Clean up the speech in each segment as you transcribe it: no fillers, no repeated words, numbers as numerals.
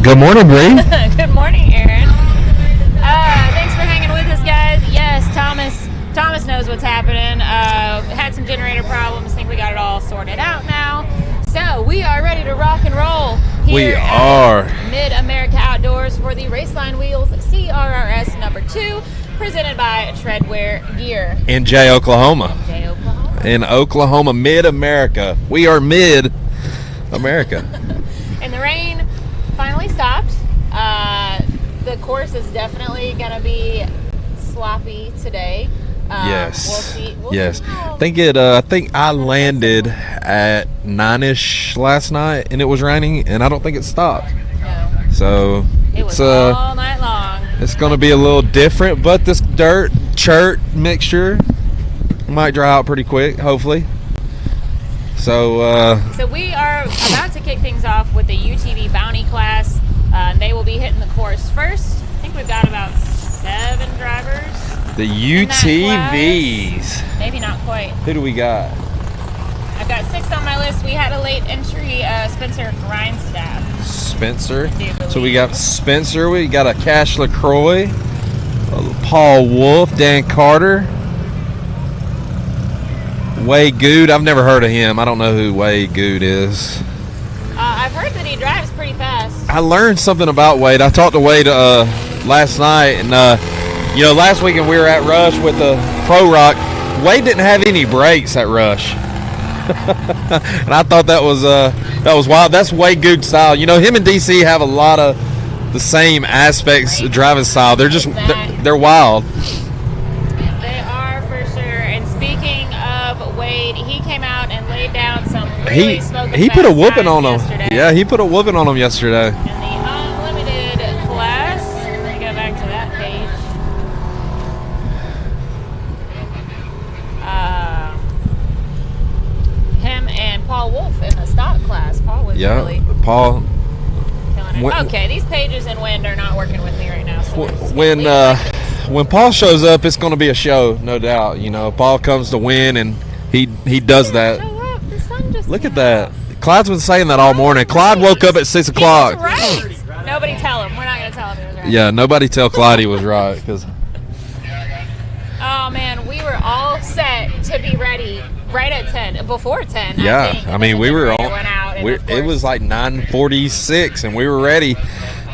Good morning, Bree. Good morning, Aaron. Thanks for hanging with us, guys. Yes, Thomas knows what's happening. Had some generator problems. Think we got it all sorted out now. So we are ready to rock and roll here at Mid-America Outdoors for the Raceline Wheels CRRS number 2, presented by Treadwear Gear. In Jay, Oklahoma. In Oklahoma, Mid-America. We are Mid-America. And the rain finally stopped. The course is definitely going to be sloppy today. Yes. We'll see. Yes. I think I landed at 9ish last night, and it was raining, and I don't think it stopped. No. So it was all night long. It's going to be a little different, but this chert mixture might dry out pretty quick, hopefully. So we are about to kick things off with the UTV Bounty class. They will be hitting the course first. I think we've got about 7 drivers. The UTVs. Maybe not quite. Who do we got? I've got 6 on my list. We had a late entry, Spencer Grindstaff. Spencer. So we got Spencer. We got a Cash LaCroix, Paul Wolf, Dan Carter, Goode. I've never heard of him. I don't know who Goode is. I've heard that he drives pretty fast. I learned something about Wade. I talked to Wade last night, and last weekend we were at Rush with the Pro Rock. Wade didn't have any brakes at Rush, and I thought that was wild. That's Wade Goode style. Him and DC have a lot of the same aspects of driving style. They're just they're wild. They are for sure. And speaking of Wade, he came out and laid down some really smoking he put a whooping on him. Yesterday. Yeah, he put a whooping on him yesterday. In the unlimited class, let me go back to that page. Him and Paul Wolf in the stock class. Paul was really Paul. Okay, these pages in wind are not working with me right now. So when Paul shows up, it's going to be a show, no doubt. Paul comes to win, and he does that. Show up. The sun just Look at that. Clyde's been saying that all morning. Clyde woke up at 6 o'clock. He was right. Nobody tell him. We're not going to tell him he was right. Yeah, nobody tell Clyde he was right. Oh, man, we were all set to be ready right at 10, before 10. Yeah, I mean, we were all. It was like 9:46, and we were ready,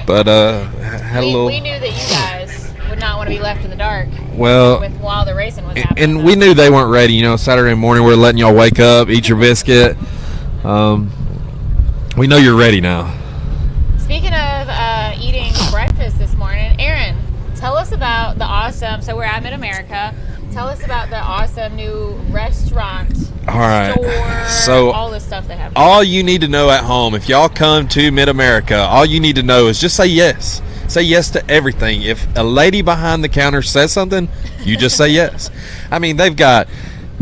but we knew that you guys would not want to be left in the dark. Well, while the racing was happening, and we knew they weren't ready. Saturday morning we're letting y'all wake up, eat your biscuit. We know you're ready now. Speaking of eating breakfast this morning, Aaron, tell us about the awesome. So we're at Mid-America. Tell us about the awesome new restaurant, store, so all the stuff they have. All you need to know at home, if y'all come to Mid-America, all you need to know is just say yes. Say yes to everything. If a lady behind the counter says something, you just say yes. I mean, they've got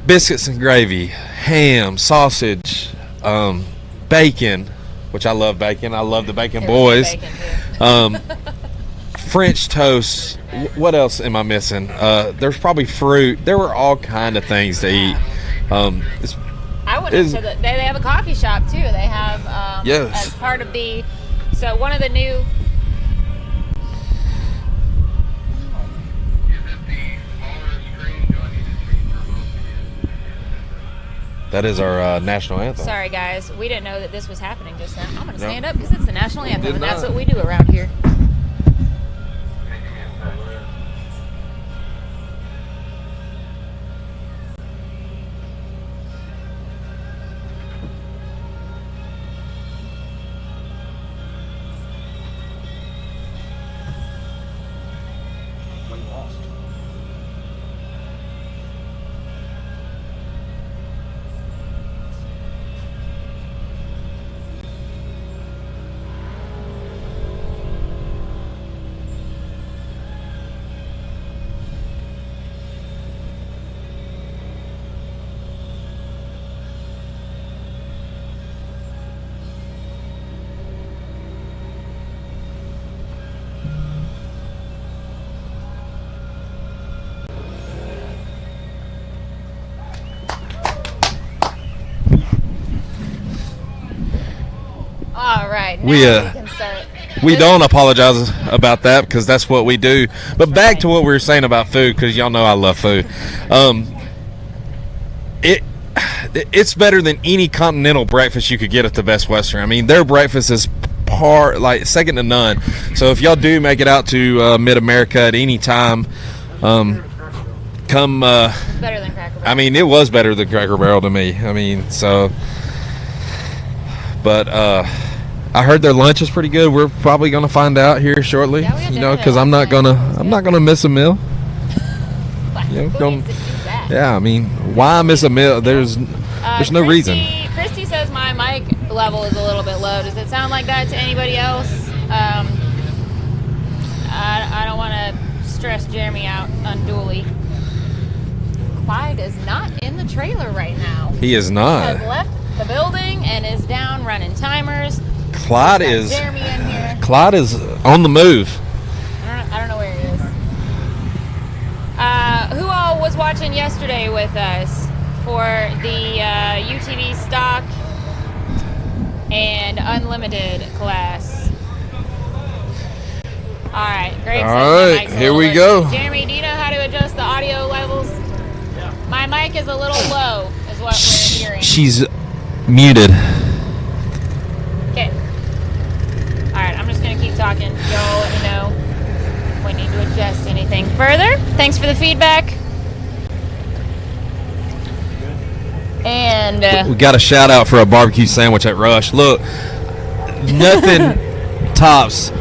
biscuits and gravy, ham, sausage, bacon, which I love bacon. I love the Bacon Boys. French toast. What else am I missing? There's probably fruit. There were all kind of things to eat. I wouldn't have said that. They have a coffee shop too. They have as part of the. So one of the new. That is our national anthem. Sorry, guys. We didn't know that this was happening just now. I'm going to stand up because it's the national anthem, and that's what we do around here. All right, now we can start We don't apologize about that because that's what we do. But back to what we were saying about food, because y'all know I love food. It's better than any continental breakfast you could get at the Best Western. I mean, their breakfast is second to none. So if y'all do make it out to Mid-America at any time, come. Better than Cracker Barrel. I mean, it was better than Cracker Barrel to me. I mean, so. But I heard their lunch is pretty good. We're probably gonna find out here shortly. Yeah, you know, because I'm not gonna miss a meal. You know, yeah, I mean, why miss a meal? There's no reason. Christy says my mic level is a little bit low. Does it sound like that to anybody else? I don't want to stress Jeremy out unduly. Clyde is not in the trailer right now. He is not. He has left the building and is down running timers. Clyde is Jeremy in here. Clyde is on the move. I don't know where he is. Who all was watching yesterday with us for the UTV stock and unlimited class? All right, great. All right, here we go. Jeremy, do you know how to adjust the audio levels? Yeah. My mic is a little low, is what we're hearing. She's muted. Okay. All right, I'm just going to keep talking. Y'all let me know if we need to adjust anything further. Thanks for the feedback. And we got a shout out for a barbecue sandwich at Rush. Look, nothing tops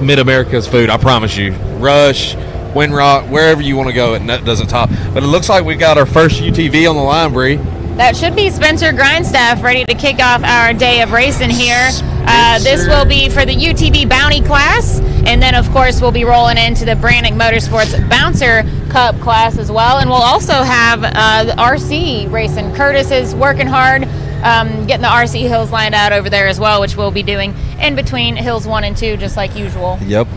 Mid-America's food, I promise you. Rush, Windrock, wherever you want to go, it doesn't top. But it looks like we got our first UTV on the line, Bree. That should be Spencer Grindstaff, ready to kick off our day of racing here. This will be for the UTV Bounty class, and then, of course, we'll be rolling into the BRANIK Motorsports Bouncer Cup class as well. And we'll also have the RC racing. Curtis is working hard, getting the RC hills lined out over there as well, which we'll be doing in between hills 1 and 2, just like usual. Yep.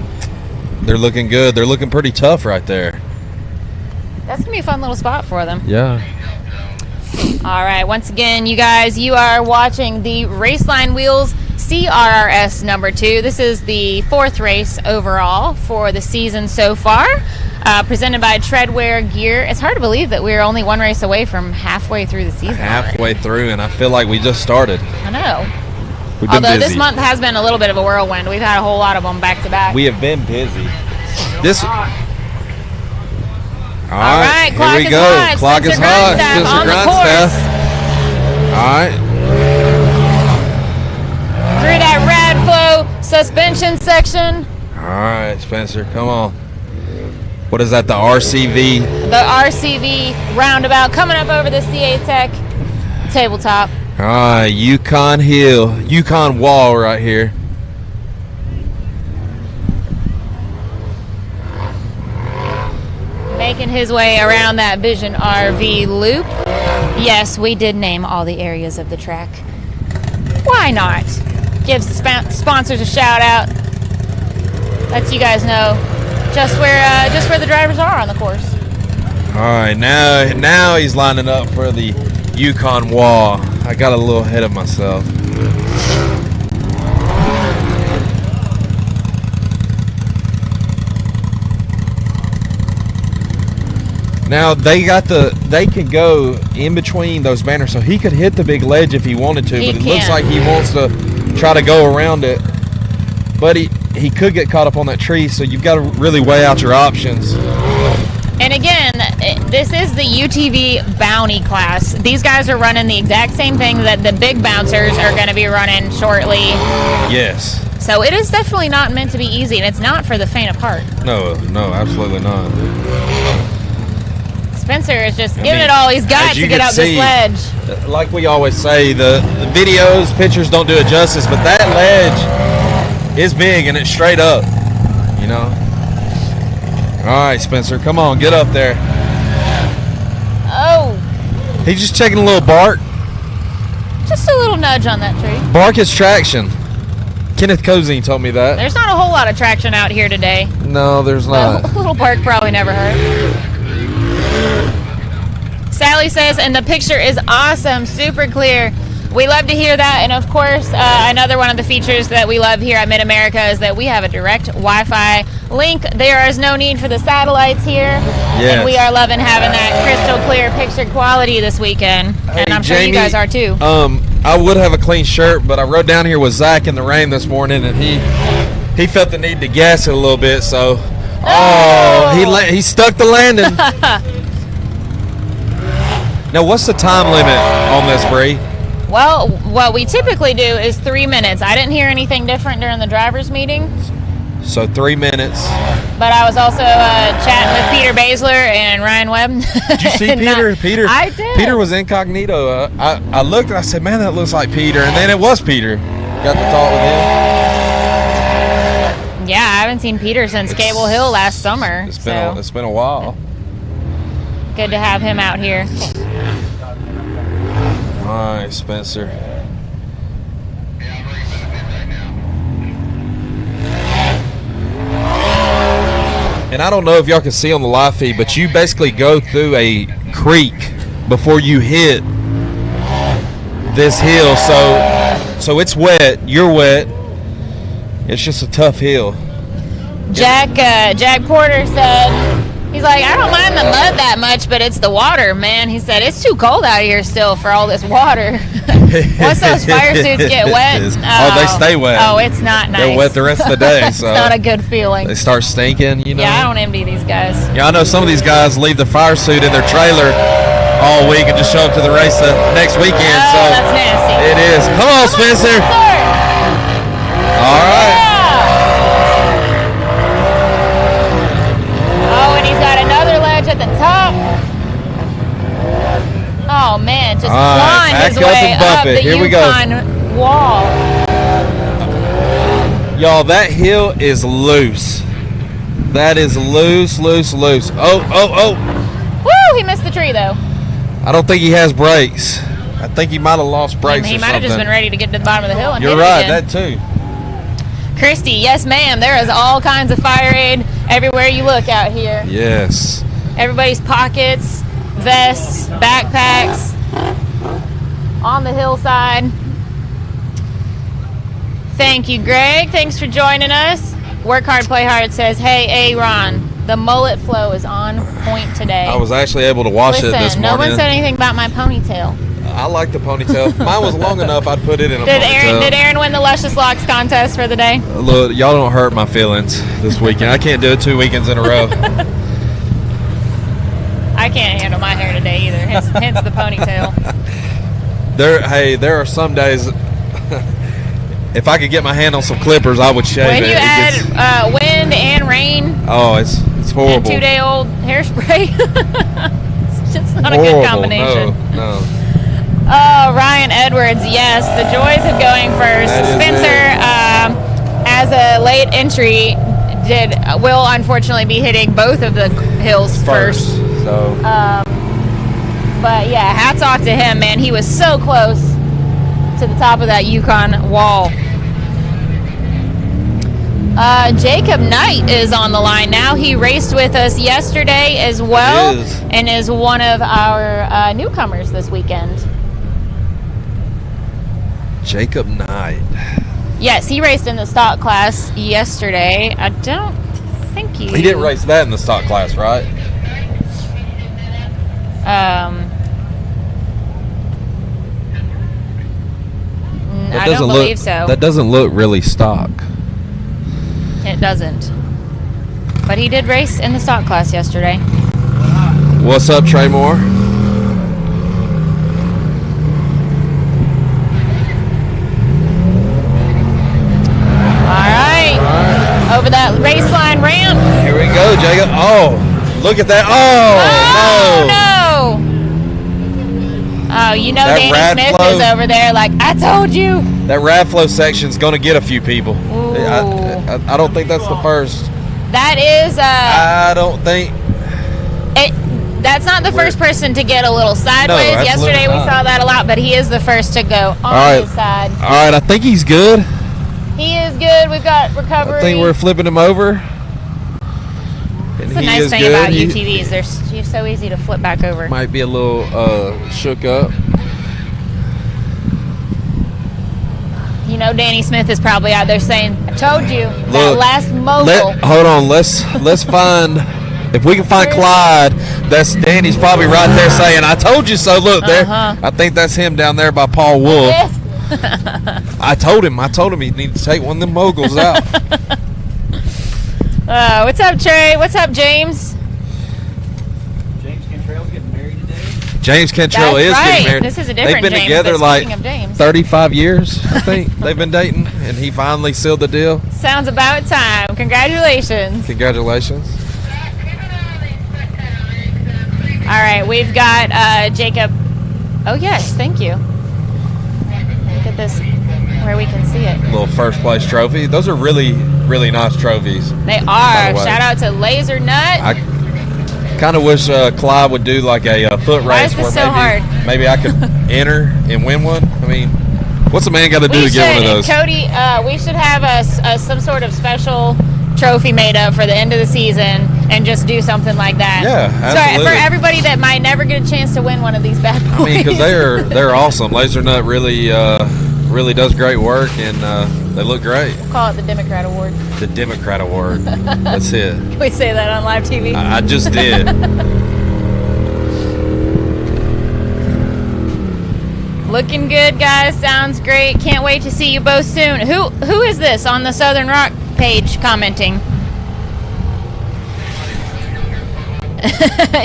They're looking good. They're looking pretty tough right there. That's going to be a fun little spot for them. Yeah. All right, once again, you guys, you are watching the Raceline Wheels CRRS number 2. This is the 4th race overall for the season so far, presented by Treadwear Gear. It's hard to believe that we're only 1 race away from halfway through the season. Halfway through, and I feel like we just started. I know. We've been Although busy. this month has been a little bit of a whirlwind. We've had a whole lot of them back to back. We have been busy. All right, here we go. hot. Clock is hot. Grindstaff on the Grindstaff. All right. Through that rad flow suspension section. All right, Spencer, come on. What is that, the RCV? The RCV roundabout coming up over the CA Tech tabletop. All right, Yukon Hill, Yukon Wall right here. Making his way around that Vision RV loop. Yes, we did name all the areas of the track. Why not? Gives the sponsors a shout out. Lets you guys know just where the drivers are on the course. All right, now he's lining up for the Yukon Wall. I got a little ahead of myself. Now they can go in between those banners, so he could hit the big ledge if he wanted to, but it looks like he wants to try to go around it. But he could get caught up on that tree, so you've got to really weigh out your options. And again, this is the UTV Bounty class. These guys are running the exact same thing that the big bouncers are going to be running shortly. Yes. So it is definitely not meant to be easy, and it's not for the faint of heart. No, absolutely not. Spencer is just giving it all he's got to get up this ledge. Like we always say, the videos, pictures don't do it justice, but that ledge is big and it's straight up, you know. All right, Spencer, come on, get up there. Oh. He's just checking a little bark. Just a little nudge on that tree. Bark is traction. Kenneth Cozine told me that. There's not a whole lot of traction out here today. No, there's not. A little bark probably never hurt. Sally says, and the picture is awesome, super clear. We love to hear that, and of course, another one of the features that we love here at Mid-America is that we have a direct Wi-Fi link. There is no need for the satellites here, and we are loving having that crystal clear picture quality this weekend, and I'm sure Jamie, you guys are too. I would have a clean shirt, but I rode down here with Zach in the rain this morning, and he felt the need to gas it a little bit, so he stuck the landing. Now, what's the time limit on this, Bree? Well, what we typically do is 3 minutes. I didn't hear anything different during the driver's meeting. So 3 minutes. But I was also chatting with Peter Basler and Ryan Webb. Did you see Peter? Peter? I did. Peter was incognito. I looked and I said, man, that looks like Peter. And then it was Peter. Got to talk with him. Yeah, I haven't seen Peter since Cable Hill last summer. It's been a while. Good to have him out here. All right, Spencer. And I don't know if y'all can see on the live feed, but you basically go through a creek before you hit this hill. So it's wet. You're wet. It's just a tough hill. Jack Porter said, he's like, I don't mind the mud that much, but it's the water, man. He said, it's too cold out here still for all this water. Once those fire suits get wet, they stay wet. Oh, it's not nice. They're wet the rest of the day. It's So not a good feeling. they start stinking, you know. Yeah, I don't envy these guys. Yeah, I know some of these guys leave the fire suit in their trailer all week and just show up to the race the next weekend. Oh, so that's nasty. It is. Come on, Spencer. All right. Oh, and he's got another ledge at the top. Oh, man, just clawing his way up the Yukon wall. Y'all, that hill is loose. That is loose. Oh. Woo, he missed the tree, though. I don't think he has brakes. I think he might have lost brakes He or might have just something. been ready to get to the bottom of the hill and You're hit right, it again. that too. Christy, yes, ma'am. There is all kinds of fire aid everywhere you look out here. Yes. Everybody's pockets, vests, backpacks, on the hillside. Thank you, Greg. Thanks for joining us. Work hard, play hard says, hey, Ron, the mullet flow is on point today. I was actually able to wash it this morning. No one said anything about my ponytail. I like the ponytail. Mine was long enough, I'd put it in a ponytail. Did Aaron win the Luscious Locks contest for the day? Look, y'all don't hurt my feelings this weekend. I can't do it 2 weekends in a row. I can't handle my hair today either, hence the ponytail. There are some days, if I could get my hand on some clippers, I would shave it. When you add wind and rain, oh, it's horrible. And 2-day-old hairspray, it's just not horrible. A good combination. No. Oh, Ryan Edwards, yes, the joys of going first. Spencer, as a late entry, will unfortunately be hitting both of the hills first. So. But yeah, hats off to him, man. He was so close to the top of that Yukon wall. Jacob Knight is on the line now. He raced with us yesterday as well, and is one of our newcomers this weekend. Jacob Knight. Yes, he raced in the stock class yesterday. I don't think he didn't race that in the stock class, right? I don't believe so. That doesn't look really stock. It doesn't. But he did race in the stock class yesterday. What's up, Trey Moore? All right. Over that Raceline ramp. Here we go, Jacob. Oh, look at that. Oh, no. Oh, you know Danny Smith is over there like, I told you. That Radflow section's going to get a few people. I don't think that's the first. That is. I don't think. That's not the first person to get a little sideways. No, yesterday we saw that a lot, but he is the first to go on his side. All right, I think he's good. He is good. We've got recovery. I think we're flipping him over. That's the nice thing about UTVs. They're so easy to flip back over. Might be a little shook up. You know, Danny Smith is probably out there saying, "I told you that Look, last mogul." Hold on, let's find. If we can find Clyde, that's Danny's probably right there saying, "I told you so." Look there. I think that's him down there by Paul Wolf. I told him he needed to take one of them moguls out. What's up, Trey? What's up, James? James Cantrell's getting married today. James Cantrell is getting married. This is a different They've been James, together but like speaking of James. 35 years, I think. They've been dating, and he finally sealed the deal. Sounds about time. Congratulations. Congratulations. All right, we've got Jacob. Oh, yes, thank you. Look at this, where we can see it. Little first place trophy. Those are really, really nice trophies. They are. By the way. Shout out to Laser Nut. I kind of wish Clyde would do like a foot Why race is this where so hard? maybe I could enter and win one. I mean, what's a man got to do to get one of those? Cody, we should have some sort of special trophy made up for the end of the season and just do something like that. Yeah, absolutely. So for everybody that might never get a chance to win one of these bad boys. I mean, because they're awesome. Laser Nut really does great work, and they look great. We'll call it the Democrat Award. The Democrat Award. That's it. Can we say that on live TV? I just did. Looking good, guys. Sounds great. Can't wait to see you both soon. Who is this on the Southern Rock page commenting?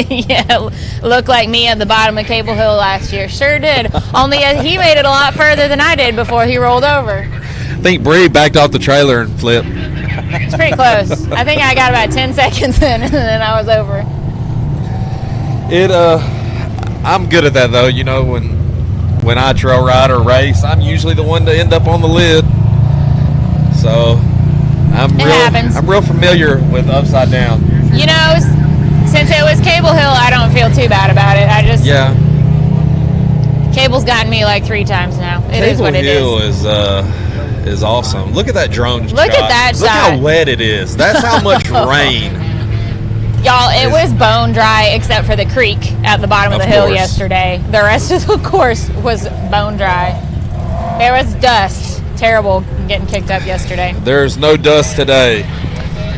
Yeah, looked like me at the bottom of Cable Hill last year. Sure did. Only he made it a lot further than I did before he rolled over. I think Bree backed off the trailer and flipped. It's pretty close. I think I got about 10 seconds in, and then I was over. I'm good at that though. You know, when I trail ride or race, I'm usually the one to end up on the lid. So I'm real familiar with upside down. You know, since it was Cable Hill, I don't feel too bad about it. Cable's gotten me like 3 times now. It is what it is. Cable Hill is awesome. Look at that drone shot. Look at that shot. Look how wet it is. That's how much rain. Y'all, it was bone dry except for the creek at the bottom of the hill yesterday. The rest of the course was bone dry. There was dust. Terrible getting kicked up yesterday. There's no dust today.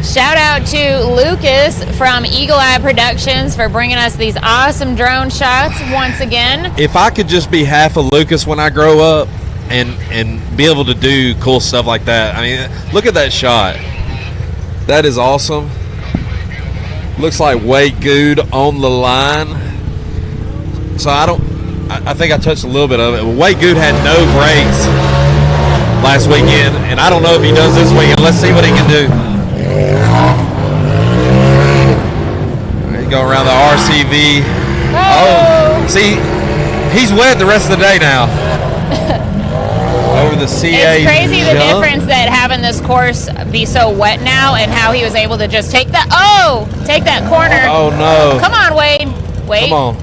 Shout out to Lucas from Eagle Eye Productions for bringing us these awesome drone shots once again. If I could just be half a Lucas when I grow up and be able to do cool stuff like that. I mean, look at that shot. That is awesome. Looks like Goode on the line. So I think I touched a little bit of it. Goode had no brakes last weekend, and I don't know if he does this weekend. Let's see what he can do. He go around the RCV. Oh, see, he's wet the rest of the day now. Over the CA. It's crazy the difference that having this course be so wet now, and how he was able to just take that corner. Oh no! Come on, Wade. Wait. Come on.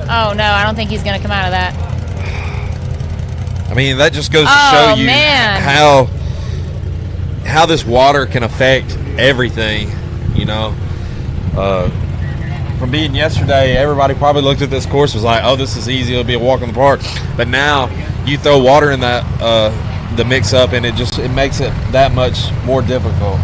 Oh no, I don't think he's gonna come out of that. I mean, that just goes to show you how this water can affect everything. You know, from being yesterday, everybody probably looked at this course was like, "Oh, this is easy. It'll be a walk in the park." But now you throw water in that the mix up, and it makes it that much more difficult.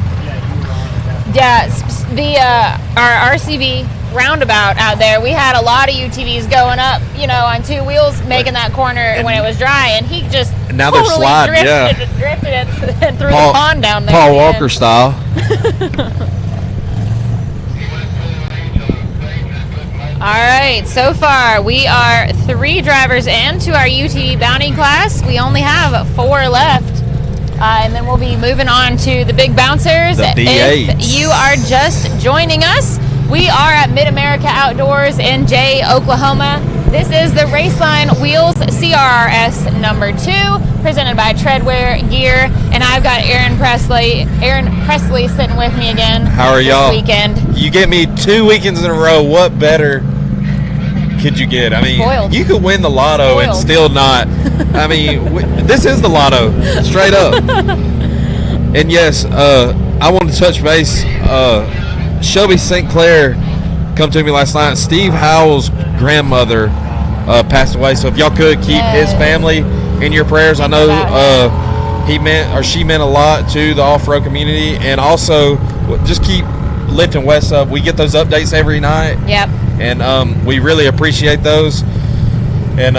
Yeah, our RCV roundabout out there, we had a lot of UTVs going up, you know, on 2 wheels, making that corner when it was dry, and he just now they're sliding, drifted it and threw the pond down there. Paul Walker style. All right, so far we are 3 drivers into our UTV bounty class. We only have 4 left, and then we'll be moving on to the big bouncers. The D8s. If you are just joining us, we are at Mid-America Outdoors in Jay, Oklahoma. This is the Raceline Wheels CRRS number 2, presented by Treadwear Gear, and I've got Aaron Presley sitting with me again. How are y'all? This weekend. You get me 2 weekends in a row. What better could you get? I mean, you could win the lotto and still not. I mean, this is the lotto, straight up. And yes, I want to touch base. Shelby St. Clair come to me last night. Steve Howell's grandmother passed away, so if y'all could keep his family in your prayers. I know he meant, or she meant a lot to the off-road community, and also just keep lifting Wes up. We get those updates every night. Yep. And we really appreciate those. And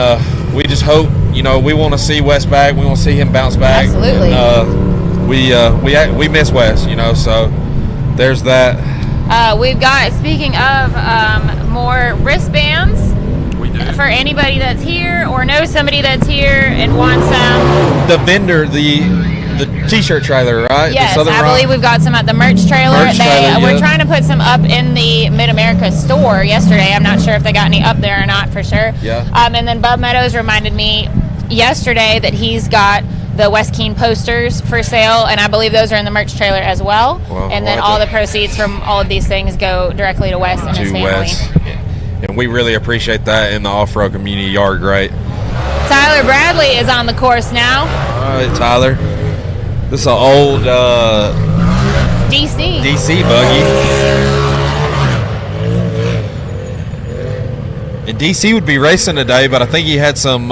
we just hope, you know, we want to see Wes back. We want to see him bounce back. Absolutely. And, we miss Wes, you know, so there's that. We've got, speaking of more wristbands. We do. For anybody that's here or knows somebody that's here and wants some. The vendor, the T-shirt trailer, right? Yes, I believe we've got some at the merch trailer. We're trying to put some up in the Mid-America store yesterday. I'm not sure if they got any up there or not for sure. Yeah. And then Bub Meadows reminded me yesterday that he's got the West Keene posters for sale, and I believe those are in the merch trailer as well. And then all the proceeds from all of these things go directly to Wes and his family. Wes. And we really appreciate that in the off-road community. You are great. Tyler Bradley is on the course now. All right, Tyler. This is an old DC buggy. And DC would be racing today, but I think he had some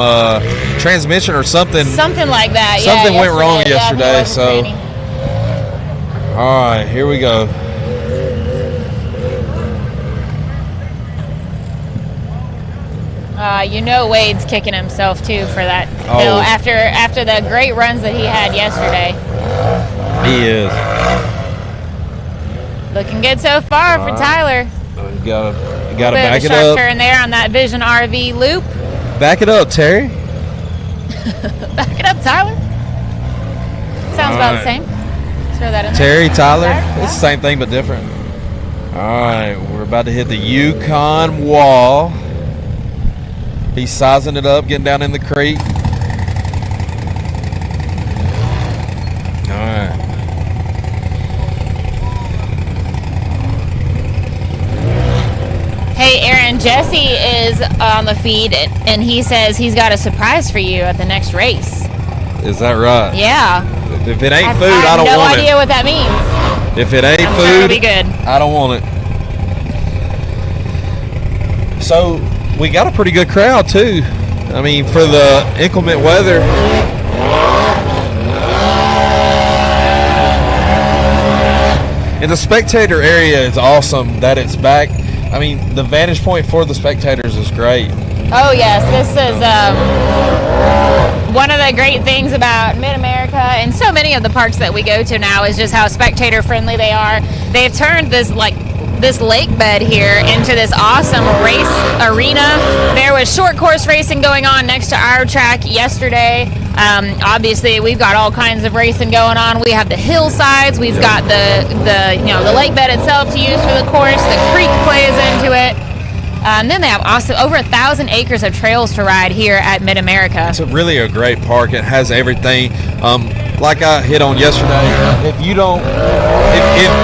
transmission or something. Something like that. Something went wrong yesterday. So, all right, here we go. You know Wade's kicking himself too for that hill after the great runs that he had yesterday. He is looking good so far for Tyler. You gotta back it sharp up. Turn there on that Vision RV loop. Back it up, Terry. Back it up, Tyler. Sounds about the same. Throw that in Terry, there. Tyler. It's the same thing but different. All right, we're about to hit the Yukon wall. He's sizing it up, getting down in the creek. All right. Hey, Aaron, Jesse is on the feed, and he says he's got a surprise for you at the next race. Is that right? Yeah. If it ain't food, I don't want it. I have no idea what that means. If it ain't I'm food, sure it'll be good. I don't want it. So we got a pretty good crowd too. I mean, for the inclement weather. And the spectator area is awesome that it's back. I mean, the vantage point for the spectators is great. Oh yes, this is one of the great things about Mid-America and so many of the parks that we go to now is just how spectator friendly they are. They've turned this lake bed here into this awesome race arena. There was short course racing going on next to our track yesterday. Obviously, we've got all kinds of racing going on. We have the hillsides. We've got the lake bed itself to use for the course. The creek plays into it. And then they have also over 1,000 acres of trails to ride here at Mid-America. It's really a great park. It has everything. Like I hit on yesterday,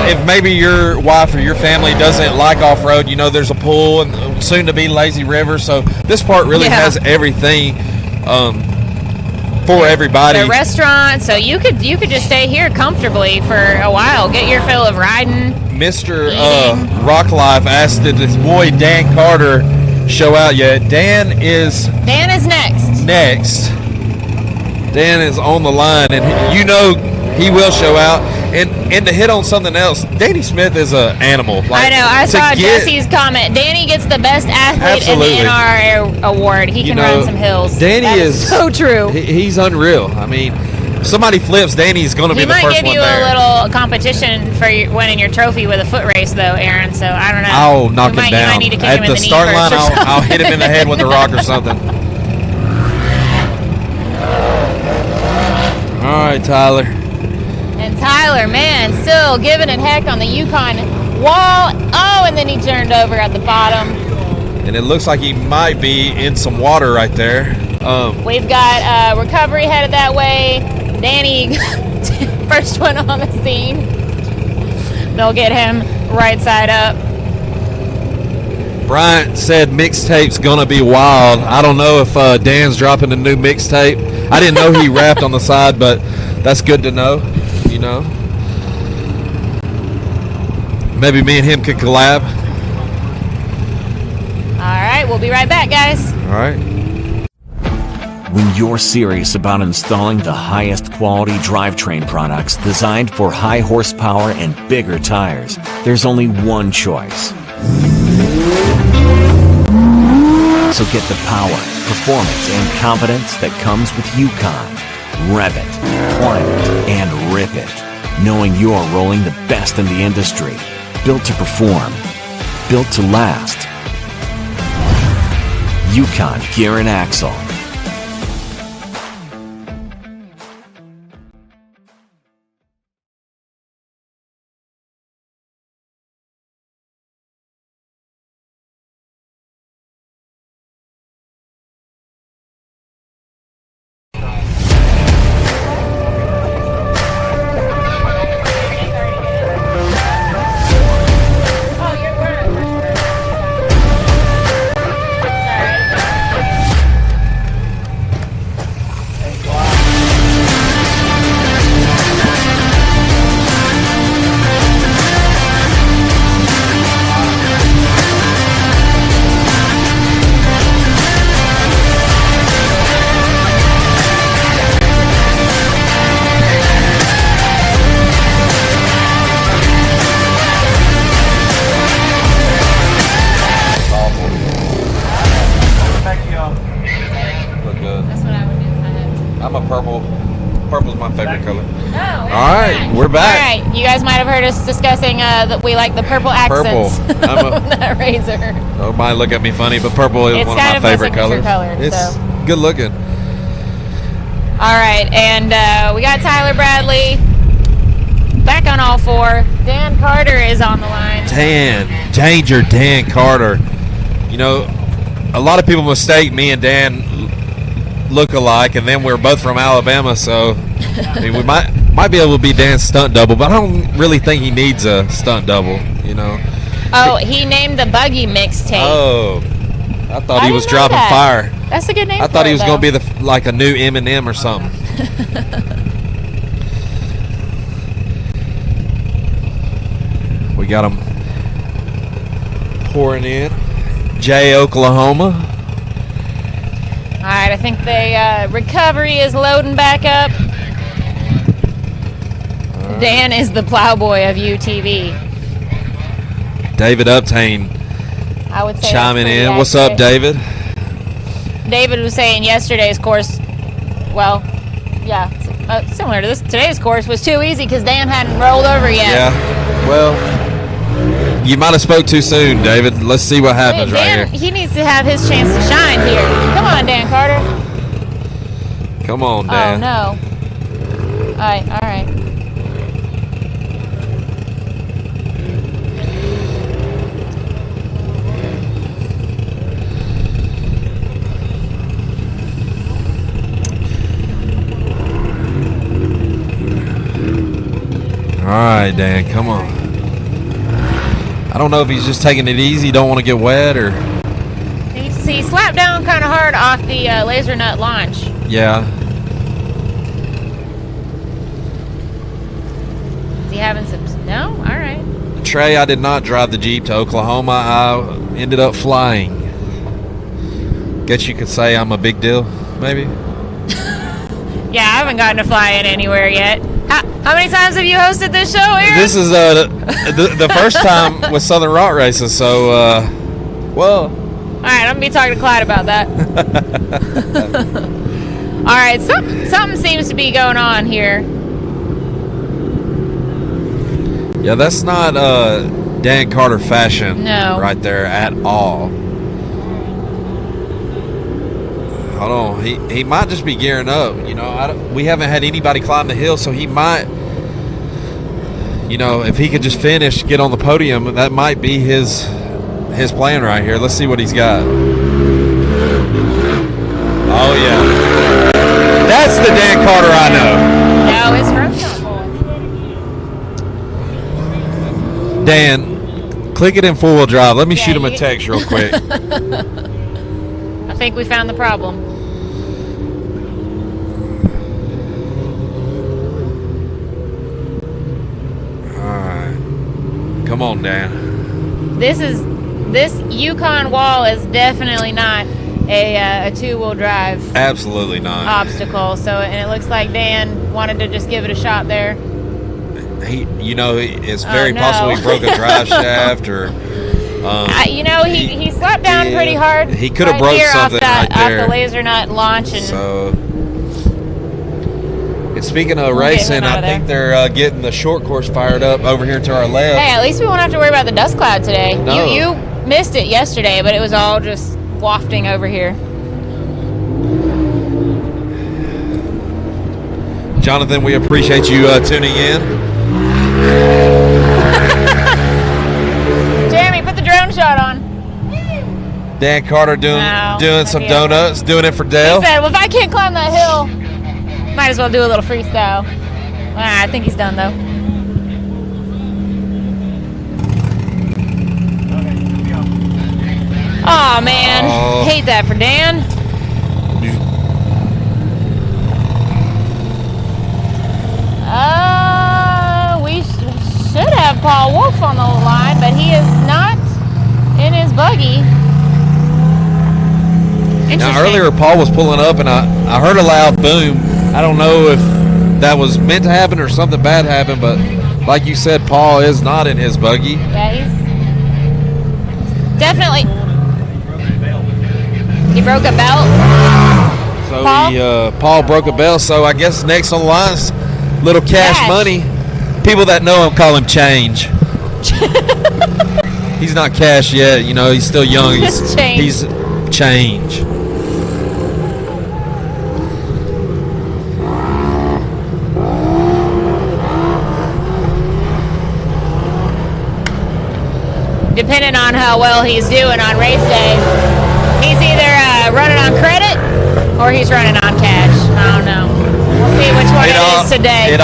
if maybe your wife or your family doesn't like off-road, you know, there's a pool and soon to be lazy river. So this park really has everything for everybody. The restaurant, so you could just stay here comfortably for a while, get your fill of riding. Mr. Rock Life asked that this boy Dan Carter show out yet. Dan is next. Dan is on the line, and you know he will show out. And to hit on something else, Danny Smith is an animal. I know. I saw Jesse's comment. Danny gets the best athlete in the NRA award. He can run some hills. Danny is so true. He's unreal. I mean, if somebody flips, Danny's going to be the first one there. He might give you a little competition for winning your trophy with a foot race, though, Aaron. So I don't know. I'll knock him down. You might need to kick him in the knee start line. first I'll hit him in the head with a rock or something. All right, Tyler. And Tyler, man, still giving it heck on the Yukon wall. Oh, and then he turned over at the bottom. And it looks like he might be in some water right there. We've got recovery headed that way. Danny, first one on the scene. They'll get him right side up. Bryant said mixtape's gonna be wild. I don't know if Dan's dropping a new mixtape. I didn't know he rapped on the side, but that's good to know, you know. Maybe me and him could collab. All right, we'll be right back, guys. All right. When you're serious about installing the highest quality drivetrain products designed for high horsepower and bigger tires, there's only one choice. So get the power, performance, and confidence that comes with Yukon. Rev it, climb it, and rip it, knowing you're rolling the best in the industry. Built to perform, built to last. Yukon Gear and Axle. Purple's my favorite color. Oh, all right, we're back. All right, you guys might have heard us discussing that we like the purple accents on that Razor. Oh, might look at me funny, but purple is one of my favorite colors. It's good looking. All right, and we got Tyler Bradley back on all four. Dan Carter is on the line. Danger Dan Carter. You know, a lot of people mistake me and Dan look alike, and then we're both from Alabama, so I mean, we might be able to be Dan's stunt double, but I don't really think he needs a stunt double, you know. Oh, he named the buggy mixtape. Oh, I thought he was dropping fire. That's a good name. I thought he was going to be like a new Eminem or something. We got him pouring in. Jay, Oklahoma. All right, I think the recovery is loading back up. Dan is the plowboy of UTV. David Uptain, I would say, chiming in. Accurate. What's up, David? David was saying yesterday's course, well, yeah, similar to today's course was too easy because Dan hadn't rolled over yet. Yeah, well, you might have spoke too soon, David. Let's see what happens Dan, right here. He needs to have his chance to shine here. Come on, Dan Carter. Come on, Dan. Oh, no. All right. All right, Dan, come on. I don't know if he's just taking it easy, don't want to get wet, or... He slapped down kind of hard off the laser nut launch. Yeah. Is he having some... No? All right. Trey, I did not drive the Jeep to Oklahoma. I ended up flying. Guess you could say I'm a big deal, maybe? Yeah, I haven't gotten to fly it anywhere yet. How many times have you hosted this show, Aaron? This is the first time with Southern Rock Races, so, well... All right, I'm going to be talking to Clyde about that. All right, something seems to be going on here. Yeah, that's not Dan Carter fashion right there at all. Hold on, he might just be gearing up. You know, we haven't had anybody climb the hill, so he might, you know, if he could just finish, get on the podium, that might be his plan right here. Let's see what he's got. Oh yeah, that's the Dan Carter I know. No, it's from Dan, click it in 4-wheel drive. Let me shoot him a text real quick. I think we found the problem. Alright. Come on, Dan. This Yukon wall is definitely not a two-wheel drive Absolutely not. obstacle. So, and it looks like Dan wanted to just give it a shot there. It's very no. possible he broke a drive shaft or. He slapped down pretty hard. He could have broke something right there. Off the laser nut launch. And so, and speaking of racing, I think they're getting the short course fired up over here to our left. Hey, at least we won't have to worry about the dust cloud today. No. You missed it yesterday, but it was all just wafting over here. Jonathan, we appreciate you tuning in. Jeremy, put the drone shot on. Dan Carter doing some donuts, doing it for Dale. He said, well, if I can't climb that hill, might as well do a little freestyle. I think he's done, though. Oh man, hate that for Dan. We should have Paul Wolf on the line, but he is not in his buggy. Now earlier Paul was pulling up and I heard a loud boom. I don't know if that was meant to happen or something bad happened, but like you said, Paul is not in his buggy. Yeah, he's definitely. He broke a belt. So Paul broke a belt. So I guess next on the line is little cash money. People that know him call him Change. He's not cash yet. He's still young. He's Change. Depending on how well he's doing on race day, he's either running on credit or he's running on cash. I don't know. We'll see which one it is today.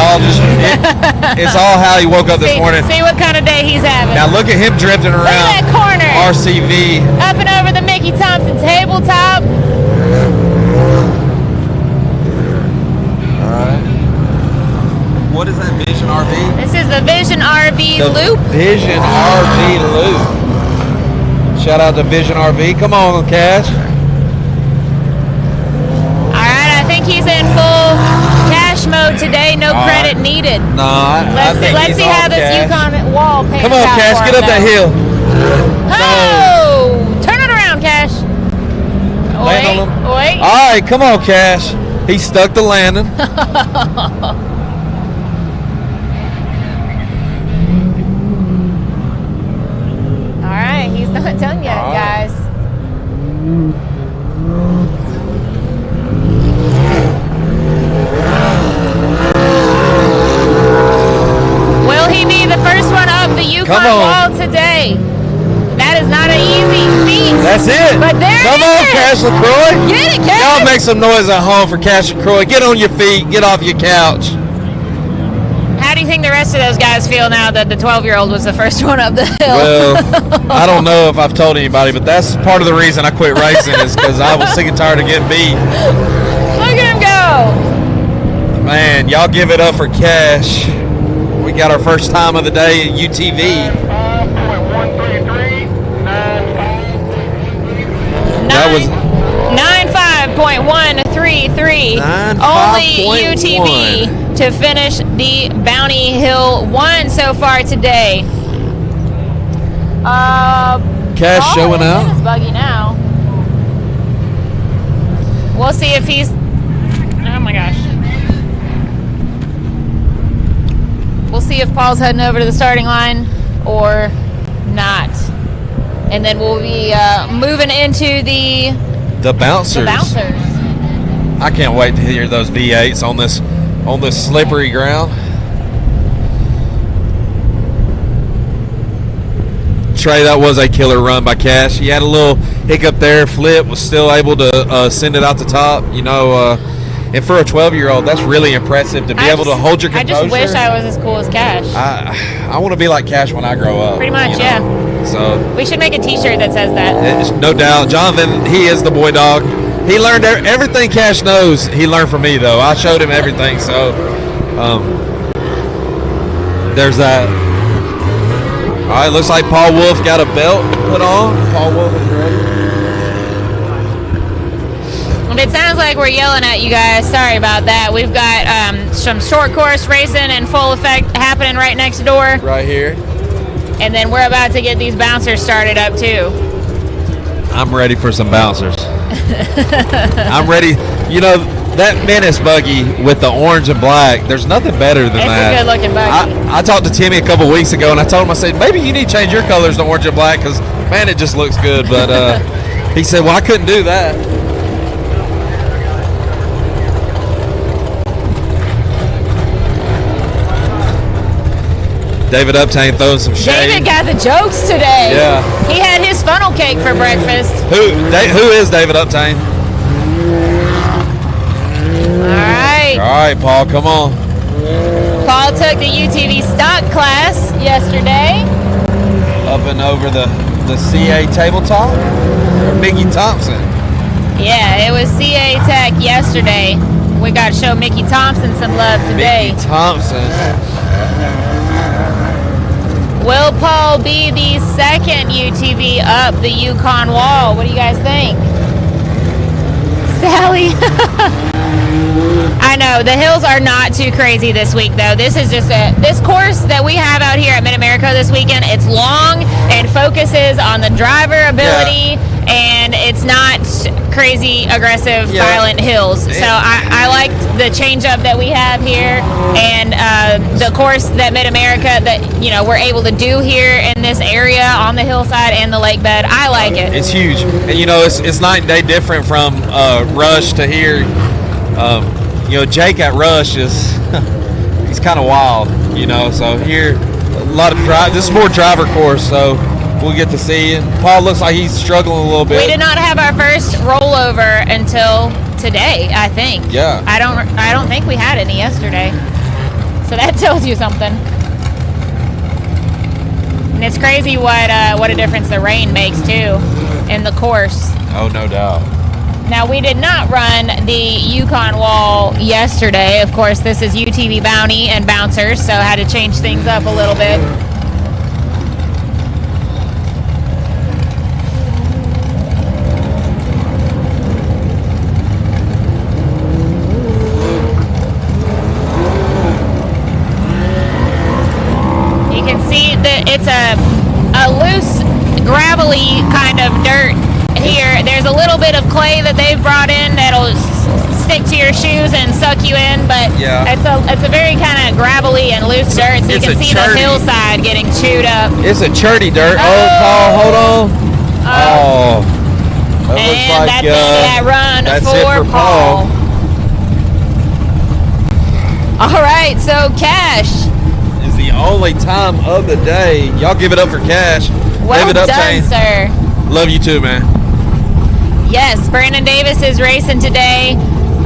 It's all how he woke up this morning. See what kind of day he's having. Now look at him drifting around. Look at that corner. RCV. Up and over the Mickey Thompson tabletop. All right. What is that, Vision RV? This is the Vision RV Loop. Vision RV Loop. Shout out to Vision RV. Come on, Cash. All right, I think he's in full cash mode today. No credit needed. No, let's see how this Yukon wall pans out. Come on, Cash, get up that hill. Oh, turn it around, Cash. Land on him. Wait. All right, come on, Cash. He stuck the landing. He's not done yet, guys. Will he be the first one up the Yukon wall today? That is not an easy feat. That's it. But there Come on, Cash LaCroix. Get it, Cash. Y'all make some noise at home for Cash LaCroix. Get on your feet. Get off your couch. How do you think the rest of those guys feel now that the 12-year-old was the first one up the hill? Well, I don't know if I've told anybody, but that's part of the reason I quit racing is because I was sick and tired of getting beat. Look at him go. Man, y'all give it up for Cash. We got our first time of the day at UTV. That was 95.133. Only UTV to finish the Bounty Hill 1 so far today. Cash showing out. In his buggy now. We'll see if he's. Oh my gosh. We'll see if Paul's heading over to the starting line or not. And then we'll be moving into the bouncers. I can't wait to hear those V8s on this slippery ground. Trey, that was a killer run by Cash. He had a little hiccup there, flip, was still able to send it out the top. And for a 12-year-old, that's really impressive to be able to hold your composure. I just wish I was as cool as Cash. I want to be like Cash when I grow up. Pretty much, yeah. So we should make a T-shirt that says that. No doubt. Jonathan, he is the boy dog. He learned everything Cash knows. He learned from me, though. I showed him everything. So there's that. All right, looks like Paul Wolf got a belt put on. Paul Wolf is ready. It sounds like we're yelling at you guys. Sorry about that. We've got some short course racing in full effect happening right next door. Right here. And then we're about to get these bouncers started up too. I'm ready for some bouncers. I'm ready. You know, that Menace buggy with the orange and black, there's nothing better than that. It's a good-looking buggy. I talked to Timmy a couple weeks ago, and I told him, I said, maybe you need to change your colors to orange and black because, man, it just looks good. But he said, well, I couldn't do that. David Uptain throwing some shade. David got the jokes today. Yeah. He had his funnel cake for breakfast. Who is David Uptain? All right, Paul, come on. Paul took the UTV stock class yesterday. Up and over the CA tabletop? Or Mickey Thompson? Yeah, it was CA Tech yesterday. We got to show Mickey Thompson some love today. Mickey Thompson. Will Paul be the second UTV up the Yukon wall? What do you guys think? Sally. I know, the hills are not too crazy this week, though. This is just this course that we have out here at Mid-America this weekend. It's long and focuses on the driver ability, and it's not crazy, aggressive, violent hills. So I like the change-up that we have here, and the course that Mid-America that we're able to do here in this area on the hillside and the lake bed. I like it. It's huge, and it's night and day different from Rush to here. Jake at Rush is he's kind of wild, so here a lot of drive. This is more driver course, so we'll get to see it. Paul looks like he's struggling a little bit. We did not have our first rollover until today, I think. Yeah. I don't think we had any yesterday. So that tells you something. And it's crazy what a difference the rain makes too in the course. Oh, no doubt. Now, we did not run the Yukon wall yesterday. Of course, this is UTV Bounty and Bouncers, so I had to change things up a little bit. You can see that it's a loose, gravelly kind of dirt here. There's a little bit of clay that they've brought in that'll stick to your shoes and suck you in, but it's a very kind of gravelly and loose dirt, so you can see the hillside getting chewed up. It's a churty dirt. Oh, Paul, hold on. That looks like that's the end of that run for Paul. All right, so Cash is the only time of the day. Y'all give it up for Cash. Well David done, sir. Love you too, man. Yes, Brandon Davis is racing today.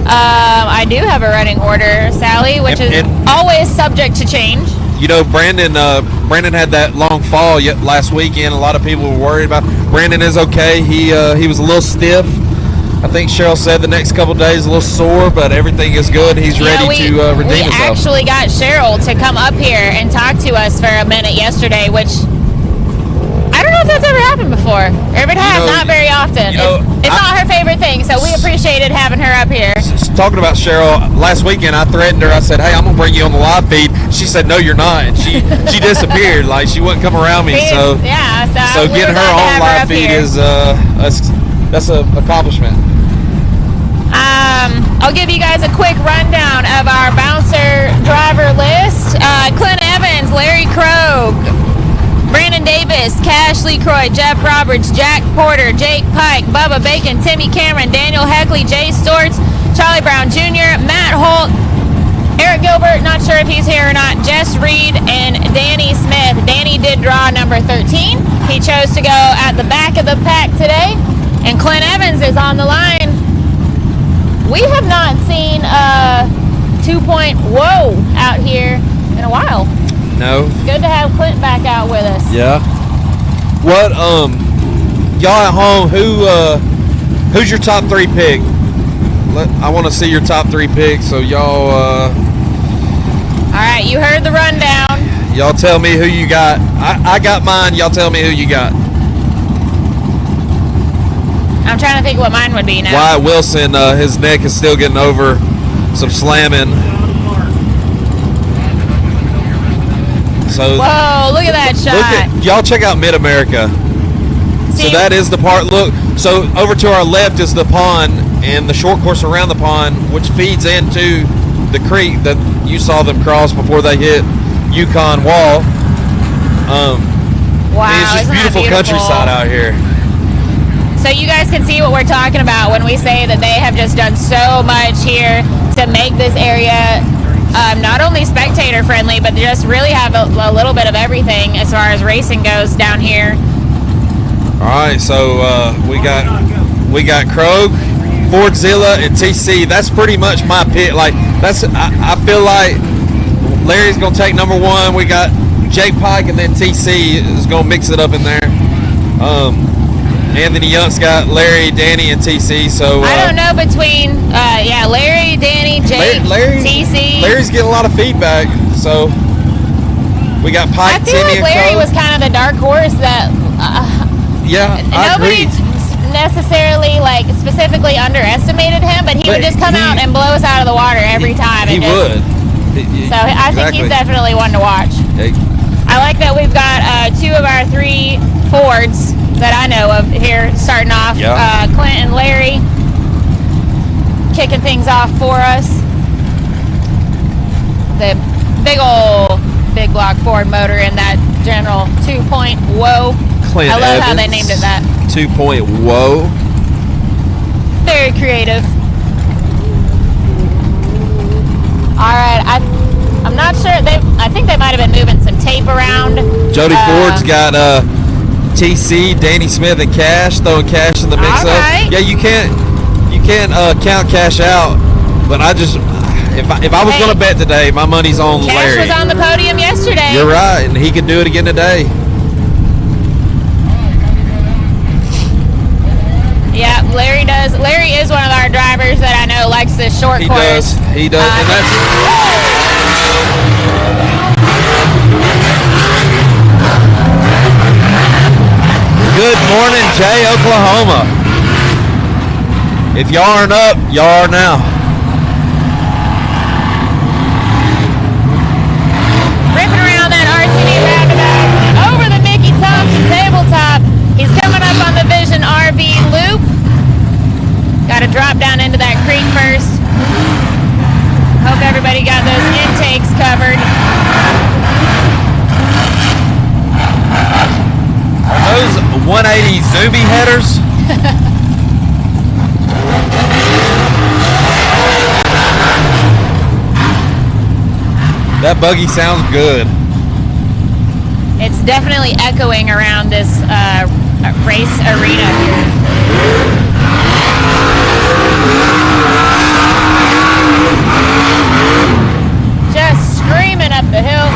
I do have a running order, Sally, which is always subject to change. Brandon had that long fall last weekend. A lot of people were worried about. Brandon is okay. He was a little stiff. I think Cheryl said the next couple of days a little sore, but everything is good. He's ready to redeem himself. We actually got Cheryl to come up here and talk to us for a minute yesterday, which I don't know if that's ever happened before. Or if it has, not very often. It's not her favorite thing, so we appreciated having her up here. Talking about Cheryl, last weekend I threatened her. I said, hey, I'm going to bring you on the live feed. She said, no, you're not. And she disappeared. Like, she wouldn't come around me. So getting her on live feed is that's an accomplishment. I'll give you guys a quick rundown of our bouncer driver list. Clint Evans, Larry Krogh, Brandon Davis, Cash LaCroix, Jeff Roberts, Jack Porter, Jake Pike, Bubba Bacon, Timmy Cameron, Daniel Heckley, Jay Storts, Charlie Brown Jr., Matt Holt, Eric Gilbert, not sure if he's here or not, Jess Reed, and Danny Smith. Danny did draw number 13. He chose to go at the back of the pack today, and Clint Evans is on the line. We have not seen 2-point whoa out here in a while. No. It's good to have Clint back out with us. Yeah. What y'all at home, who's your top 3 pick? I want to see your top 3 picks, so y'all all right, you heard the rundown. Y'all tell me who you got. I got mine, y'all tell me who you got. I'm trying to think what mine would be now. Wyatt Wilson, his neck is still getting over some slamming. So whoa, look at that shot. Y'all check out Mid-America. So that is the part. Look, so over to our left is the pond and the short course around the pond, which feeds into the creek that you saw them cross before they hit Yukon Wall. Wow, it's just beautiful countryside out here. So you guys can see what we're talking about when we say that they have just done so much here to make this area not only spectator friendly, but just really have a little bit of everything as far as racing goes down here. All right, so we got Krog, Fordzilla, and TC. That's pretty much my pick. Like I feel like Larry's gonna take number one. We got Jake Pike, and then TC is gonna mix it up in there. Anthony Young's got Larry, Danny, and TC. So I don't know between Larry, Danny, Jake, TC. Larry's getting a lot of feedback. So we got Pike, I feel Timmy, like Larry and was kind of the dark horse that. Nobody necessarily like specifically underestimated him, but he would just come out and blow us out of the water every time. He would. So I think he's definitely one to watch. I like that we've got two of our three Fords that I know of here starting off. Yeah. Clint and Larry kicking things off for us. The big block Ford motor in that General 2-point whoa. Clint I love Evans, how they named it that. 2-point whoa. Very creative. All right, I'm not sure. I think they might have been moving some tape around. Jody Ford's got TC, Danny Smith, and Cash, throwing Cash in the mix up. Right. Yeah, you can't count Cash out. But I just if I was going to bet today, my money's on Cash Larry. was on the podium yesterday. You're right, and he could do it again today. Yeah, Larry does. Larry is one of our drivers that I know likes this short course. He does. And that's Good morning, Jay, Oklahoma. If y'all aren't up, y'all are now. Ripping around that RCD roundabout over the Mickey Thompson tabletop. He's coming up on the Vision RV loop. Got to drop down into that creek first. Hope everybody got those intakes covered. Are those 180 Zuby headers? That buggy sounds good. It's definitely echoing around this race arena here. Just screaming up the hill.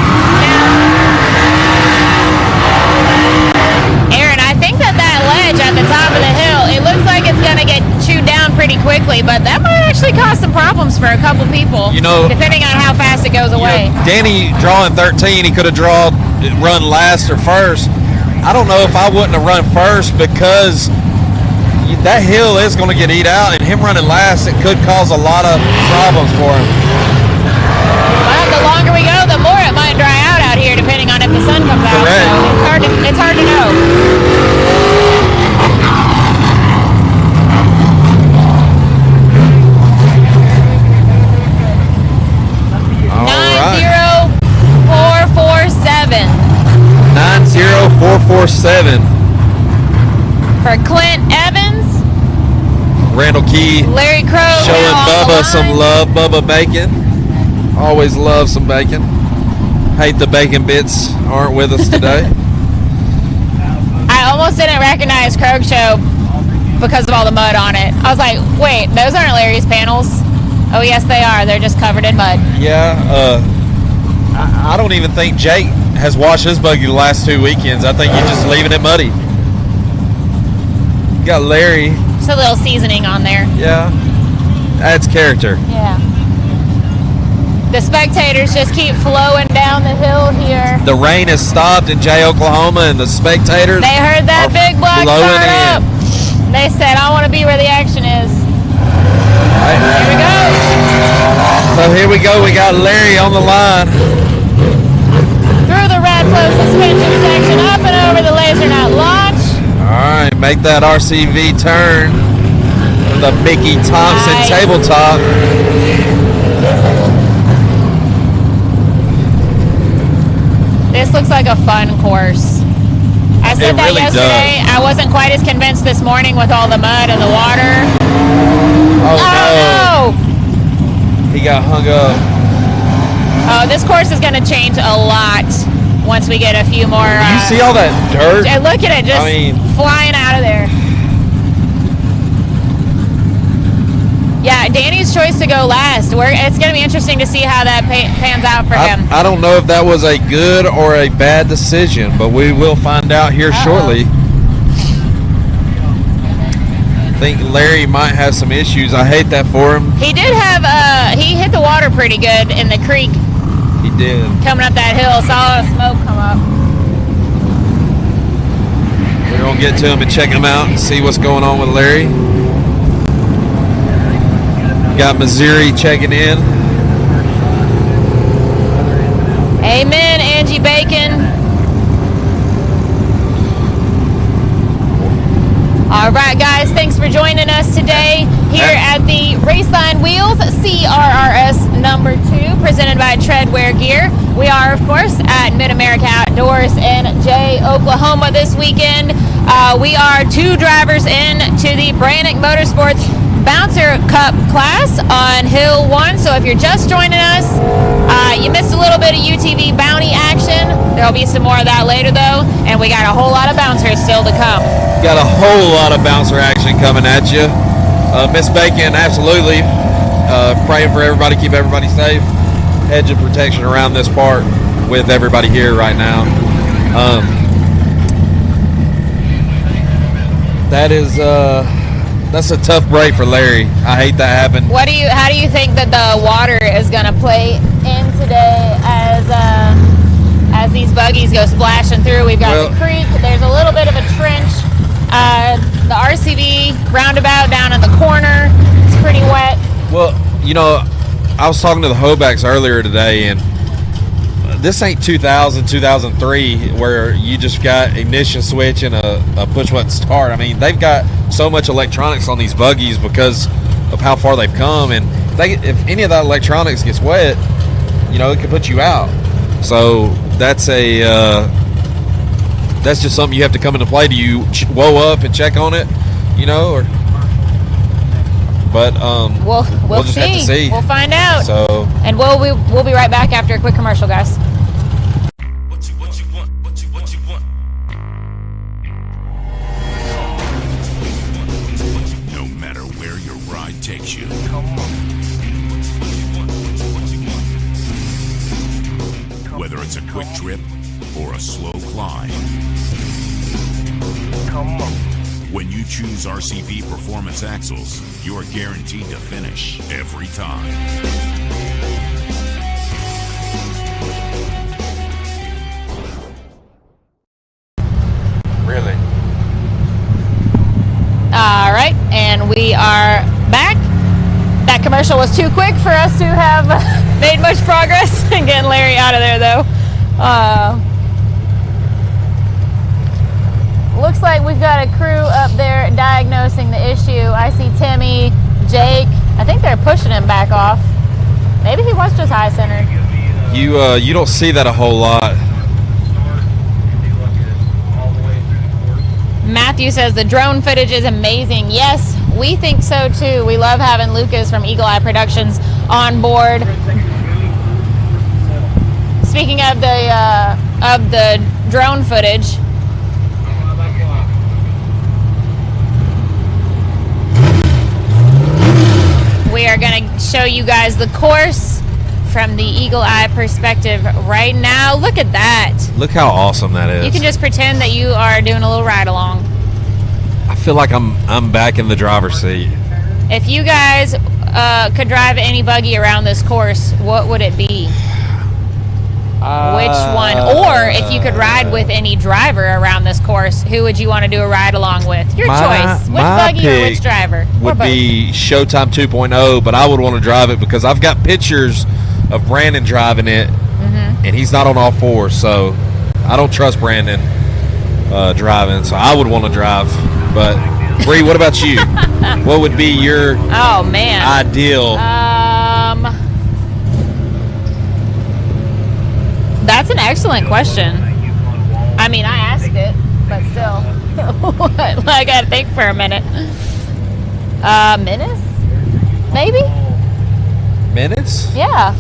Aaron, I think that ledge at the top of the hill, it looks like it's going to get chewed down pretty quickly, but that might actually cause some problems for a couple people, depending on how fast it goes away. Danny drawing 13, he could have run last or first. I don't know if I wouldn't have run first because that hill is going to get eat out, and him running last, it could cause a lot of problems for him. Well, the longer we go, the more it might dry out here, depending on if the sun comes out. Correct. So it's hard to know. All right. 90447. 90447. For Clint Evans. Randall Key. Larry Crow. Showing Bubba some love. Bubba Bacon. Always love some bacon. Hate the bacon bits aren't with us today. I almost didn't recognize Krog Show because of all the mud on it. I was like, wait, those aren't Larry's panels. Oh, yes, they are. They're just covered in mud. Yeah. I don't even think Jake has washed his buggy the last 2 weekends. I think he's just leaving it muddy. You got Larry. Just a little seasoning on there. Yeah. Adds character. Yeah. The spectators just keep flowing down the hill here. The rain has stopped in Jay, Oklahoma, and the spectators They heard that big block blowing start in. up. They said, I want to be where the action is. Right. Here we go. So here we go. We got Larry on the line. Through the red flow suspension section, up and over the laser nut launch. All right, make that RCV turn. The Mickey Thompson Nice. tabletop. This looks like a fun course. I said It that really yesterday. does. I wasn't quite as convinced this morning with all the mud and the water. Oh, Oh, no. He got hung up. Oh, this course is going to change a lot once we get a few more. You see all that dirt? Look at it, just I mean- flying out of there. Yeah, Danny's choice to go last. It's going to be interesting to see how that pans out for him. I don't know if that was a good or a bad decision, but we will find out here shortly. I think Larry might have some issues. I hate that for him. He did have, he hit the water pretty good in the creek He did. coming up that hill. Saw smoke come up. We're going to get to him and check him out and see what's going on with Larry. Got Missouri checking in. Amen, Angie Bacon. All right, guys, thanks for joining us today here at the Raceline Wheels CRRS number 2, presented by Treadwear Gear. We are, of course, at Mid-America Outdoors in Jay, Oklahoma this weekend. We are 2 drivers in to the BRANIK Motorsports Bouncer Cup class on Hill 1. So if you're just joining us, you missed a little bit of UTV bounty action. There'll be some more of that later, though, and we got a whole lot of bouncers still to come. Got a whole lot of bouncer action coming at you. Miss Bacon, absolutely. Praying for everybody, keep everybody safe. Hedge of protection around this park with everybody here right now. That's a tough break for Larry. I hate that happened. How do you think that the water is going to play in today as these buggies go splashing through? We've got the creek. There's a little bit of a trench. The RCV roundabout down in the corner. It's pretty wet. Well, you know, I was talking to the Hobacks earlier today, and this ain't 2003 where you just got ignition switch and a push button start. I mean, they've got so much electronics on these buggies because of how far they've come, and if any of that electronics gets wet, you know, it could put you out. So that's just something you have to come into play. Do you woe up and check on it, you know, or? But we'll just see. have to see. We'll find out. So, and we'll be right back after a quick commercial, guys. What you want? No matter where your ride takes you. Whether it's a quick trip or a slow climb. When you choose RCV Performance Axles, you're guaranteed to finish every time. really. All right, and we are back. That commercial was too quick for us to have made much progress in getting Larry out of there, though. Looks like we've got a crew up there diagnosing the issue. I see Timmy, Jake. I think they're pushing him back off. Maybe he was just high centered. You don't see that a whole lot. Matthew says the drone footage is amazing. Yes, we think so too. We love having Lucas from Eagle Eye Productions on board. Speaking of the drone footage, we are going to show you guys the course from the Eagle Eye perspective right now. Look at that. Look how awesome that is. You can just pretend that you are doing a little ride along. I feel like I'm back in the driver's seat. If you guys could drive any buggy around this course, what would it be? Which one? Or if you could ride with any driver around this course, who would you want to do a ride along with? Your choice. Which buggy or which driver? Would be Showtime 2.0, but I would want to drive it because I've got pictures of Brandon driving it, and he's not on all fours, so I don't trust Brandon driving, so I would want to drive. But Bree, what about you? What would be your ideal? That's an excellent question. I mean, I asked it, but still. I gotta think for a minute. Menace? Maybe? Menace? Yeah.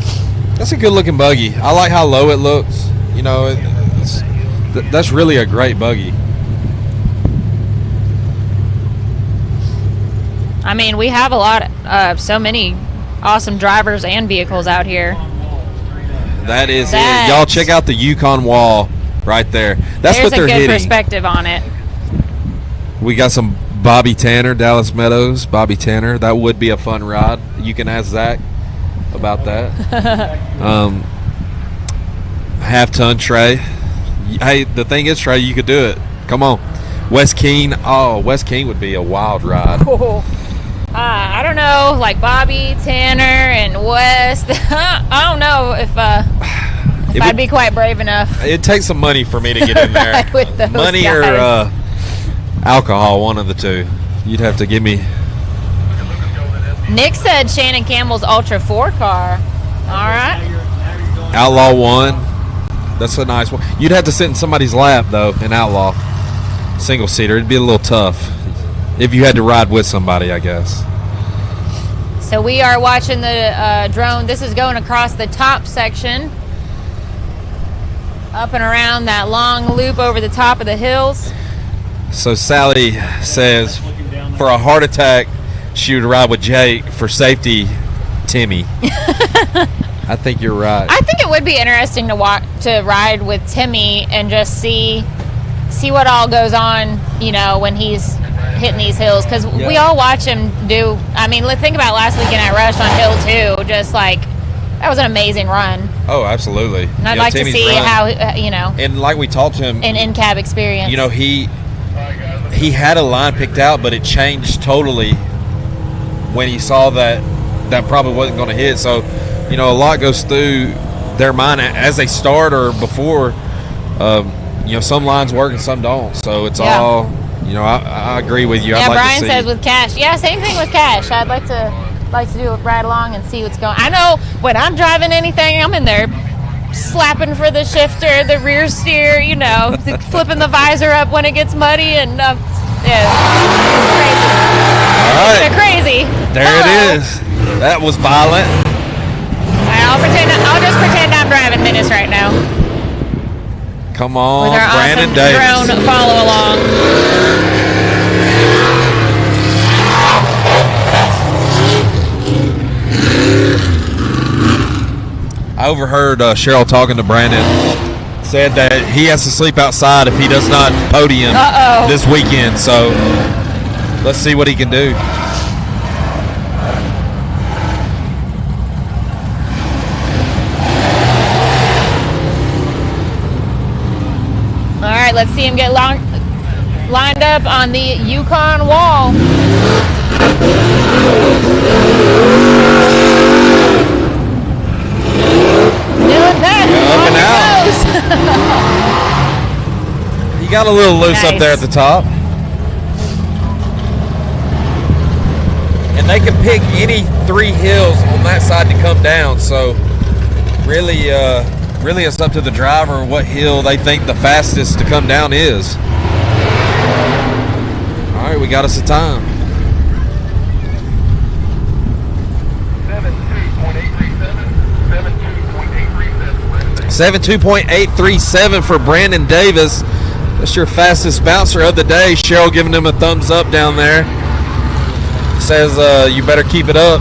That's a good looking buggy. I like how low it looks. You know, that's really a great buggy. I mean, we have a lot, so many awesome drivers and vehicles out here. That is it. Y'all check out the Yukon wall right there. That's what they're hitting. There's a good perspective on it. We got some Bobby Tanner, Dallas Meadows, Bobby Tanner. That would be a fun ride. You can ask Zach about that. Half-ton Trey. Hey, the thing is, Trey, you could do it. Come on. West Keene. Oh, West Keene would be a wild ride. I don't know, like Bobby, Tanner, and West. I don't know if I'd be quite brave enough. It'd take some money for me to get in there. With those money guys. Or alcohol, one of the two. You'd have to give me. Nick said Shannon Campbell's Ultra 4 car. All right. Outlaw 1. That's a nice one. You'd have to sit in somebody's lap, though, in Outlaw. Single-seater. It'd be a little tough. If you had to ride with somebody, I guess. So we are watching the drone. This is going across the top section. Up and around that long loop over the top of the hills. So Sally says, for a heart attack, she would ride with Jake. For safety, Timmy. I think you're right. I think it would be interesting to ride with Timmy and just see what all goes on, you know, when he's hitting these hills, because we all watch him do. I mean, let's think about last weekend at Rush on Hill 2. Just like, that was an amazing run. Oh, absolutely. And I'd like Timmy's to see how, you know. And like we talked to him. An in-cab experience. You know, he had a line picked out, but it changed totally when he saw that probably wasn't going to hit. So, you know, a lot goes through their mind as they start or before. You know, some lines work and some don't. So it's all, you know, I agree with you. Yeah, I'd like Brian to see. says with Cash. Yeah, same thing with Cash. I'd like to do a ride along and see what's going on. I know when I'm driving anything, I'm in there slapping for the shifter, the rear steer, you know, flipping the visor up when it gets muddy, and yeah, crazy. All right. They're crazy. There it is. That was violent. I'll just pretend I'm driving Menace right now. Come on, with our Brandon awesome Davis. drone follow along. I overheard Cheryl talking to Brandon. Said that he has to sleep outside if he does not podium this weekend. So let's see what he can do. All right, let's see him get lined up on the Yukon wall. Doing that. Up and out. He got a little loose up there at the top. And they can pick any 3 hills on that side to come down. So really it's up to the driver what hill they think the fastest to come down is. All right, we got us a time. 72.837 for Brandon Davis. That's your fastest bouncer of the day. Cheryl giving him a thumbs up down there. Says you better keep it up.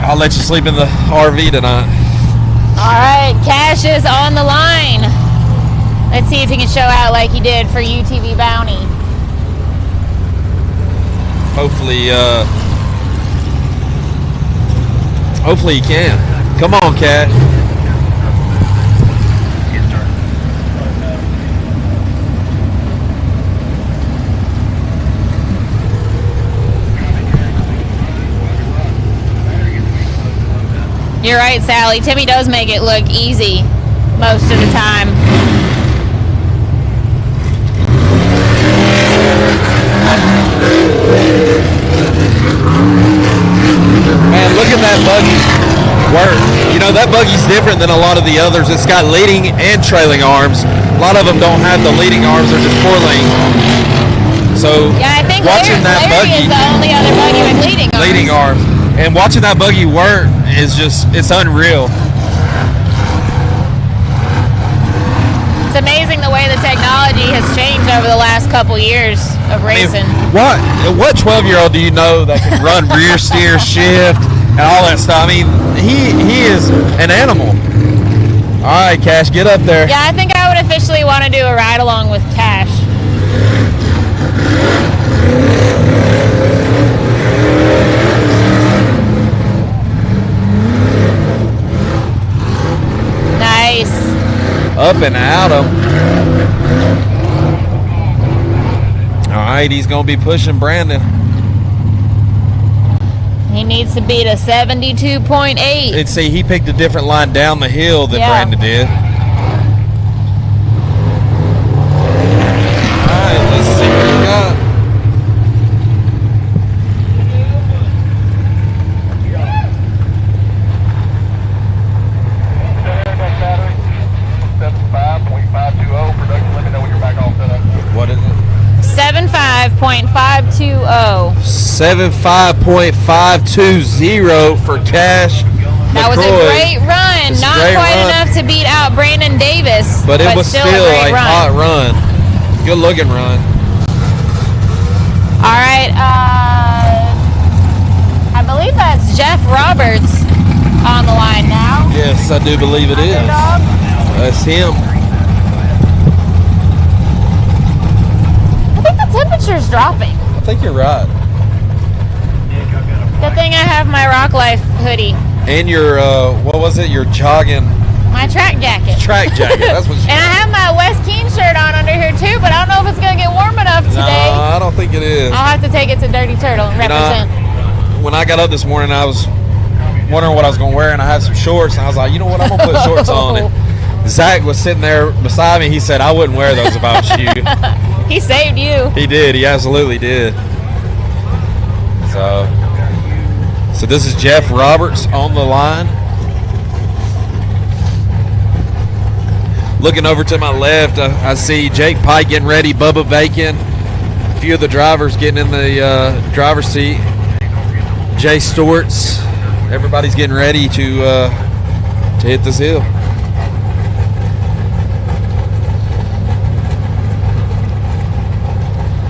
I'll let you sleep in the RV tonight. All right, Cash is on the line. Let's see if he can show out like he did for UTV Bounty. Hopefully he can. Come on, Cat. You're right, Sally. Timmy does make it look easy most of the time. Man, look at that buggy work. You know, that buggy's different than a lot of the others. It's got leading and trailing arms. A lot of them don't have the leading arms. They're just 4-lane. So yeah, I think watching that Larry buggy is the only other buggy with leading arms. And watching that buggy work is just, it's unreal. It's amazing the way the technology has changed over the last couple years of racing. I mean, what 12-year-old do you know that can run rear steer, shift, and all that stuff? I mean, he is an animal. All right, Cash, get up there. Yeah, I think I would officially want to do a ride along with Cash. Nice. Up and out of him. All right, he's going to be pushing Brandon. He needs to beat a 72.8. And see, he picked a different line down the hill than Brandon did. All right, let's see what we got. What is it? 75.520. 75.520 for Cash. That was a LaCroix. great run. It's a Not great quite run. enough to beat out Brandon Davis, But it was still still a great a run. hot run. Good looking run. All right. I believe that's Jeff Roberts on the line now. Yes, I do believe it is. Underdog. That's him. I think the temperature's dropping. I think you're right. Good thing I have my Rock Life hoodie. And your, what was it? Your jogging My track jacket. track jacket. That's what. And I have my West Keene shirt on under here too, but I don't know if it's going to get warm enough today. No, I don't think it is. I'll have to take it to Dirty Turtle and represent. When I got up this morning, I was wondering what I was going to wear, and I had some shorts, and I was like, you know what? I'm going to put shorts on. And Zach was sitting there beside me. He said, I wouldn't wear those if I was you. He saved you. He did. He absolutely did. So this is Jeff Roberts on the line. Looking over to my left, I see Jake Pike getting ready, Bubba Bacon, a few of the drivers getting in the driver's seat. Jay Stewart's, everybody's getting ready to hit this hill.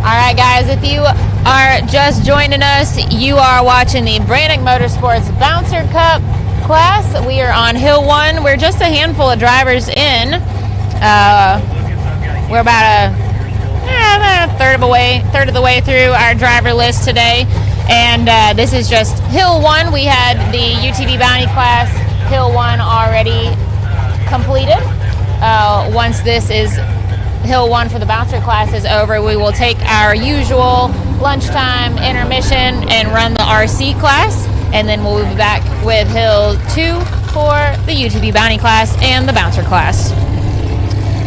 All right, guys, if you are just joining us, you are watching the BRANIK Motorsports Bouncer Cup class. We are on Hill 1. We're just a handful of drivers in. We're about a third of the way through our driver list today. And this is just Hill 1. We had the UTV Bounty class, Hill 1, already completed. Once this is Hill 1 for the bouncer class is over, we will take our usual lunchtime intermission and run the RC class, and then we'll be back with Hill 2 for the UTV Bounty class and the bouncer class.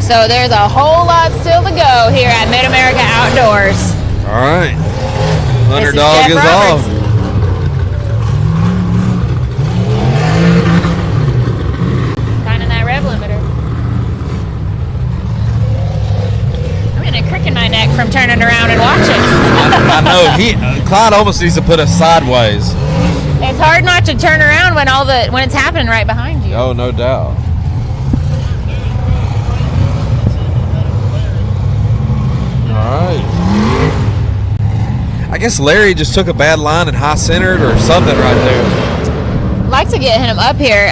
So there's a whole lot still to go here at Mid-America Outdoors. All right. This Underdog is off. Finding that rev limiter. I'm getting a crick in my neck from turning around and watching. I know. Clyde almost needs to put us sideways. It's hard not to turn around when it's happening right behind you. Oh, no doubt. All right. I guess Larry just took a bad line and high centered or something right there. I'd like to get him up here.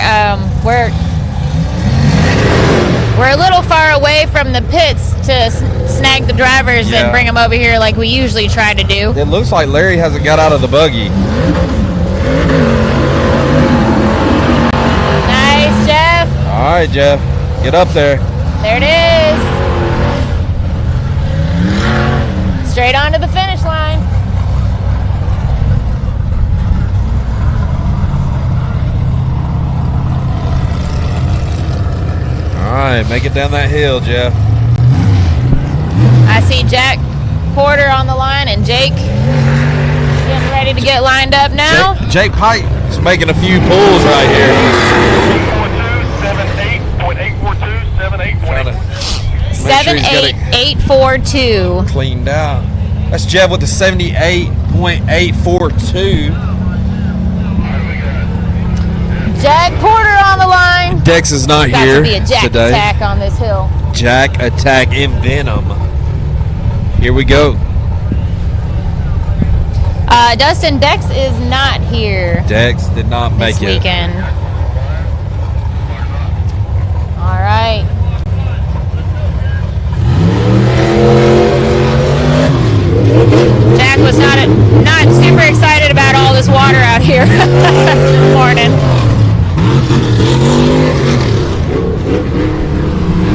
We're a little far away from the pits to snag the drivers and bring them over here like we usually try to do. It looks like Larry hasn't got out of the buggy. Nice, Jeff. All right, Jeff. Get up there. There it is. Straight on to the finish line. right, make it down that hill, Jeff. I see Jack Porter on the line and Jake getting ready to get lined up now. Jake Pike is making a few pulls right here. 78842. Cleaned out. That's Jeff with the 78.842. Jack Porter on the line. Dex is not Got here to be a Jack today. attack on this hill. Jack attack in Venom. Here we go. Dustin, Dex is not here Dex did not make this it. weekend. All right. Jack was not super excited about all this water out here this morning.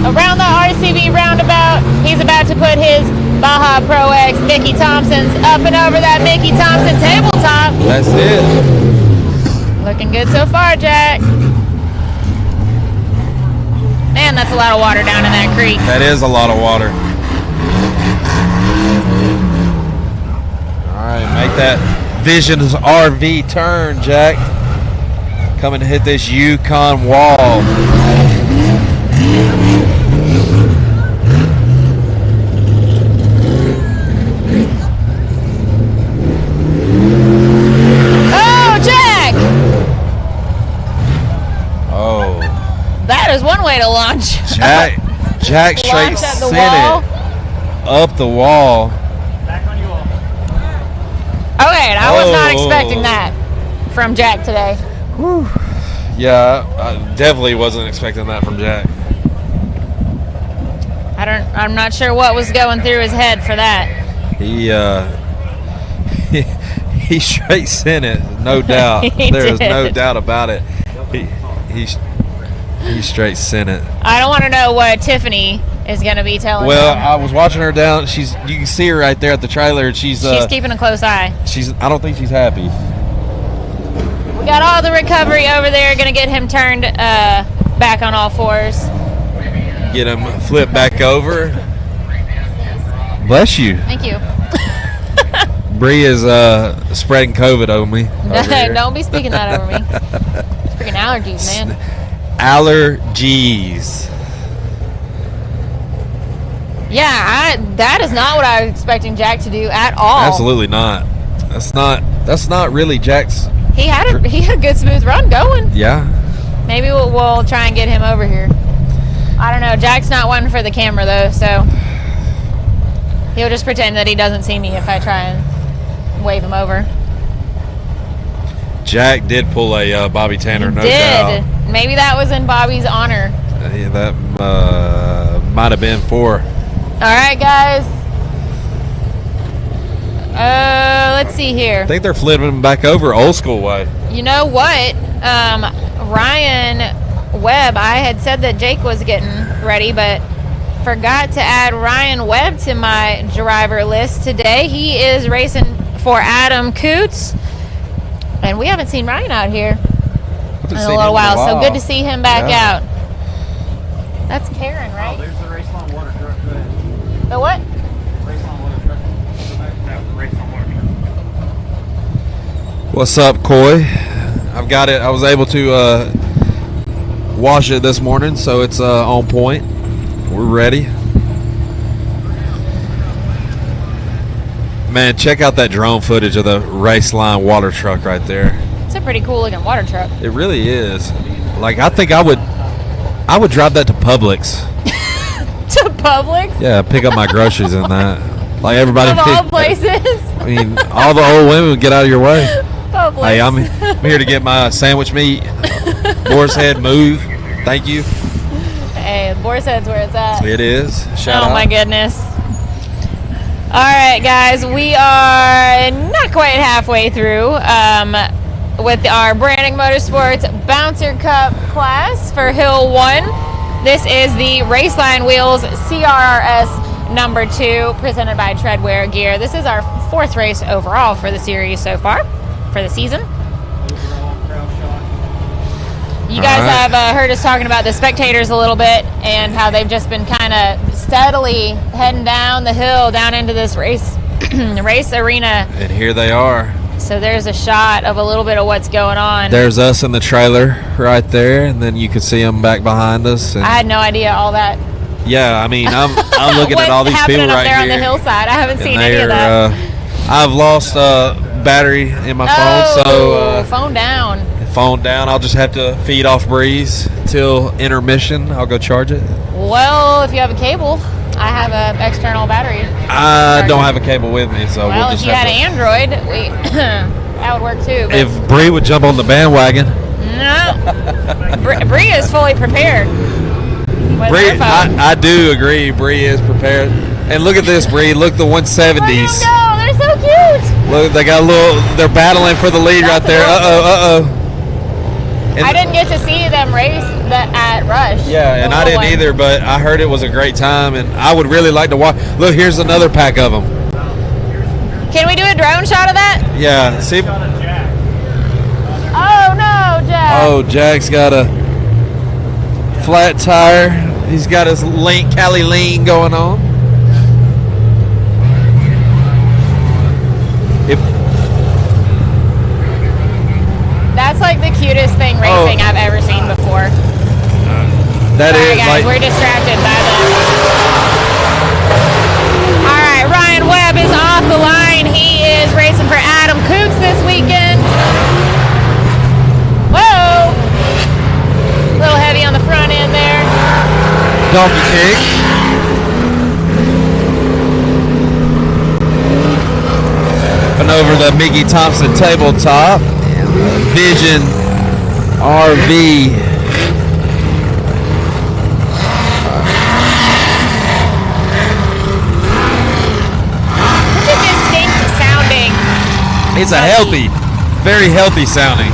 Around the RCB roundabout, he's about to put his Baja Pro X Mickey Thompson's up and over that Mickey Thompson tabletop. That's it. Looking good so far, Jack. Man, that's a lot of water down in that creek. That is a lot of water. All right, make that Visions RV turn, Jack. Coming to hit this Yukon wall. That is one way to launch. Jack straight sent it up the wall. Back on you all. Okay, and I was not expecting that from Jack today. Whew. Yeah, I definitely wasn't expecting that from Jack. I'm not sure what was going through his head for that. He straight sent it, no doubt. There is no doubt about it. He straight sent it. I don't want to know what Tiffany is going to be telling Well, him. I was watching her down. You can see her right there at the trailer, and she's keeping a close eye. I don't think she's happy. We got all the recovery over there. Going to get him turned back on all fours. Get him flipped back over. Bless you. Thank you. Bree is spreading COVID over me. Don't be speaking that over me. It's freaking allergies, man. Allergies. Yeah, that is not what I was expecting Jack to do at all. Absolutely not. That's not really Jack's. He had a good smooth run going. Yeah. Maybe we'll try and get him over here. I don't know. Jack's not one for the camera though, so he'll just pretend that he doesn't see me if I try and wave him over. Jack did pull a Bobby Tanner, no doubt. Maybe that was in Bobby's honor. Yeah, that might have been for. All right, guys. Let's see here. I think they're flipping him back over old school way. You know what? Ryan Webb, I had said that Jake was getting ready, but forgot to add Ryan Webb to my driver list today. He is racing for Adam Coots, and we haven't seen Ryan out here in a little while, so good to see him back out. That's Karen, right? Oh, there's the Raceline water truck. Go ahead. The what? Raceline water truck. Go back. No, the Raceline water truck. What's up, Coy? I've got it. I was able to wash it this morning, so it's on point. We're ready. Man, check out that drone footage of the Raceline water truck right there. It's a pretty cool looking water truck. It really is. Like, I think I would drive that to Publix. To Publix? Yeah, pick up my groceries in that. Like everybody. Of all places. I mean, all the old women would get out of your way. Publix. Hey, I'm here to get my sandwich meat. Boar's Head, move. Thank you. Hey, Boar's Head's where it's at. It is. Shout out. Oh my goodness. All right, guys, we are not quite halfway through with our BRANIK Motorsports Bouncer Cup class for Hill 1. This is the Raceline Wheels CRRS number 2 presented by Treadwear Gear. This is our 4th race overall for the series so far, for the season. You guys have heard us talking about the spectators a little bit and how they've just been kind of steadily heading down the hill down into this race arena. And here they are. So there's a shot of a little bit of what's going on. There's us in the trailer right there, and then you can see them back behind us. I had no idea all that. Yeah, I mean, I'm looking at all these people right up there here on the hillside. I haven't seen any of that. I've lost battery in my phone, so phone down. Phone down. I'll just have to feed off Breeze till intermission. I'll go charge it. Well, if you have a cable, I have an external battery. I don't have a cable with me, so we'll just if you had an Android, that would work too. But if Bree would jump on the bandwagon. No, Bree is fully prepared. Bree, I do agree. Bree is prepared. And look at this, Bree. Look, the 170s. Oh, no, they're so cute. Look, they got a little. They're battling for the lead right there. I didn't get to see them race at Rush. Yeah, and I didn't either, but I heard it was a great time, and I would really like to watch. Look, here's another pack of them. Can we do a drone shot of that? Yeah, see. Oh, no, Jack. Oh, Jack's got a flat tire. He's got his Cali lean going on. That's like the cutest thing racing I've ever seen before. That Sorry, is guys, we're distracted by that. All right, Ryan Webb is off the line. He is racing for Adam Coots this weekend. Whoa! A little heavy on the front end there. Donkey kick. Up over the Mickey Thompson tabletop. Vision RV. Such a distinct sounding. It's a healthy, very healthy sounding.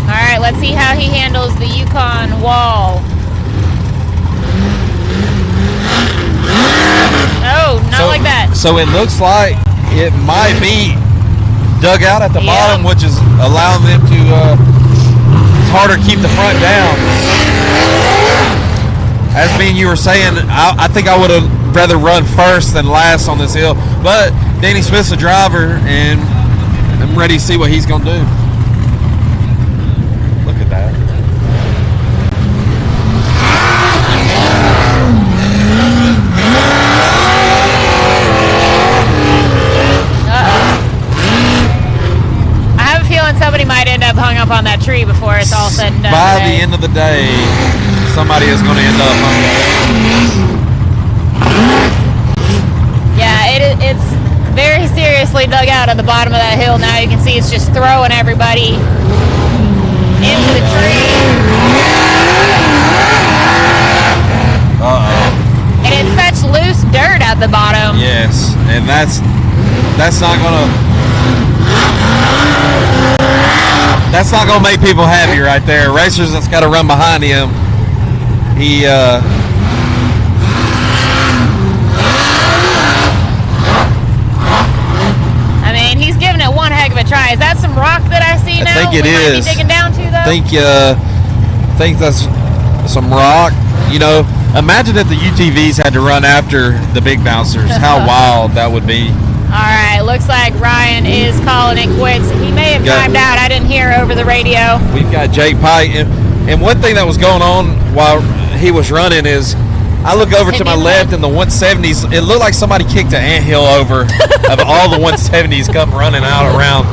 All right, let's see how he handles the Yukon wall. No, not like that. So it looks like it might be dug out at the bottom, which is allowing them to, it's harder to keep the front down. As being you were saying, I think I would have rather run first than last on this hill. But Danny Smith's a driver, and I'm ready to see what he's going to do. Look at that. Somebody might end up hung up on that tree before it's all said and done. By the end of the day, somebody is going to end up hung up. Yeah, it's very seriously dug out at the bottom of that hill. Now you can see it's just throwing everybody into the tree. And it's such loose dirt at the bottom. Yes, and that's not going to. That's not going to make people happy right there. Racers that's got to run behind him. I mean, he's giving it one heck of a try. Is that some rock that I see now? I think it is. Might be digging down to, though? I think that's some rock. You know, imagine if the UTVs had to run after the big bouncers. How wild that would be. All right, looks like Ryan is calling it quits. He may have timed out. I didn't hear over the radio. We've got Jake Pike. And one thing that was going on while he was running is I look over to my left in the 170s. It looked like somebody kicked an anthill over of all the 170s come running out around.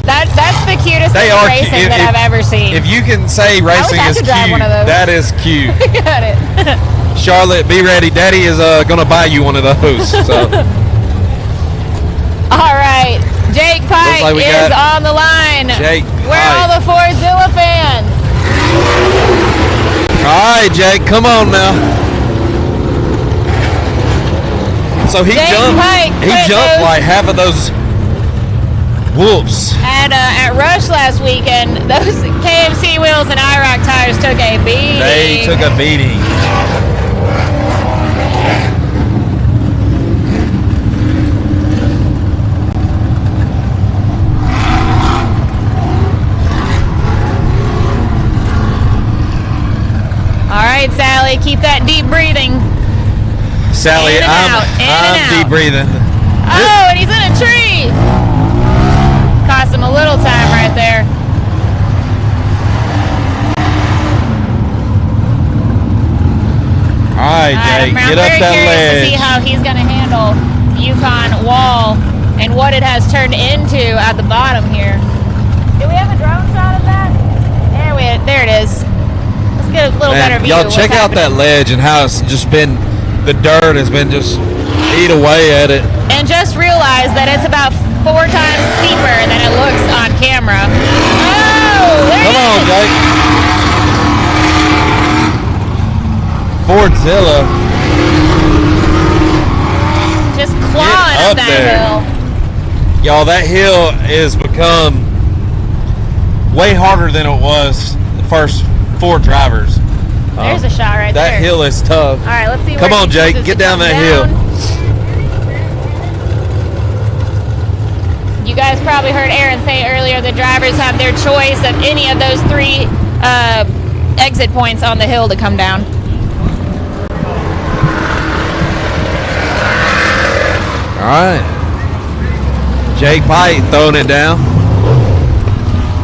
That's the cutest thing racing that I've ever seen. If you can say racing is cute, that is cute. Got it. Charlotte, be ready. Daddy is going to buy you one of those. So. All right, Jake Pike is on the line. Where are all the Fordzilla fans? All right, Jake, come on now. So he jumped like half of those whoops. At Rush last weekend, those KMC wheels and IROC tires took a beating. They took a beating. All right, Sally, keep that deep breathing. Sally, I'm deep breathing. Oh, and he's in a tree. Cost him a little time right there. All right, Jake, get up that ledge. I'm very curious to see how he's going to handle the Yukon wall and what it has turned into at the bottom here. Do we have a drone shot of that? There it is. Let's get a little better view. Y'all check out that ledge and how it's just been, the dirt has been just eat away at it. And just realize that it's about 4 times steeper than it looks on camera. Oh, there Come on, Jake. Fordzilla. Just clawing up that hill. Y'all, that hill has become way harder than it was the first 4 drivers. There's a shot right there. That hill is tough. All right, let's see. Come on, Jake, get down that hill. You guys probably heard Aaron say earlier the drivers have their choice of any of those 3 exit points on the hill to come down. All right. Jake Pike throwing it down.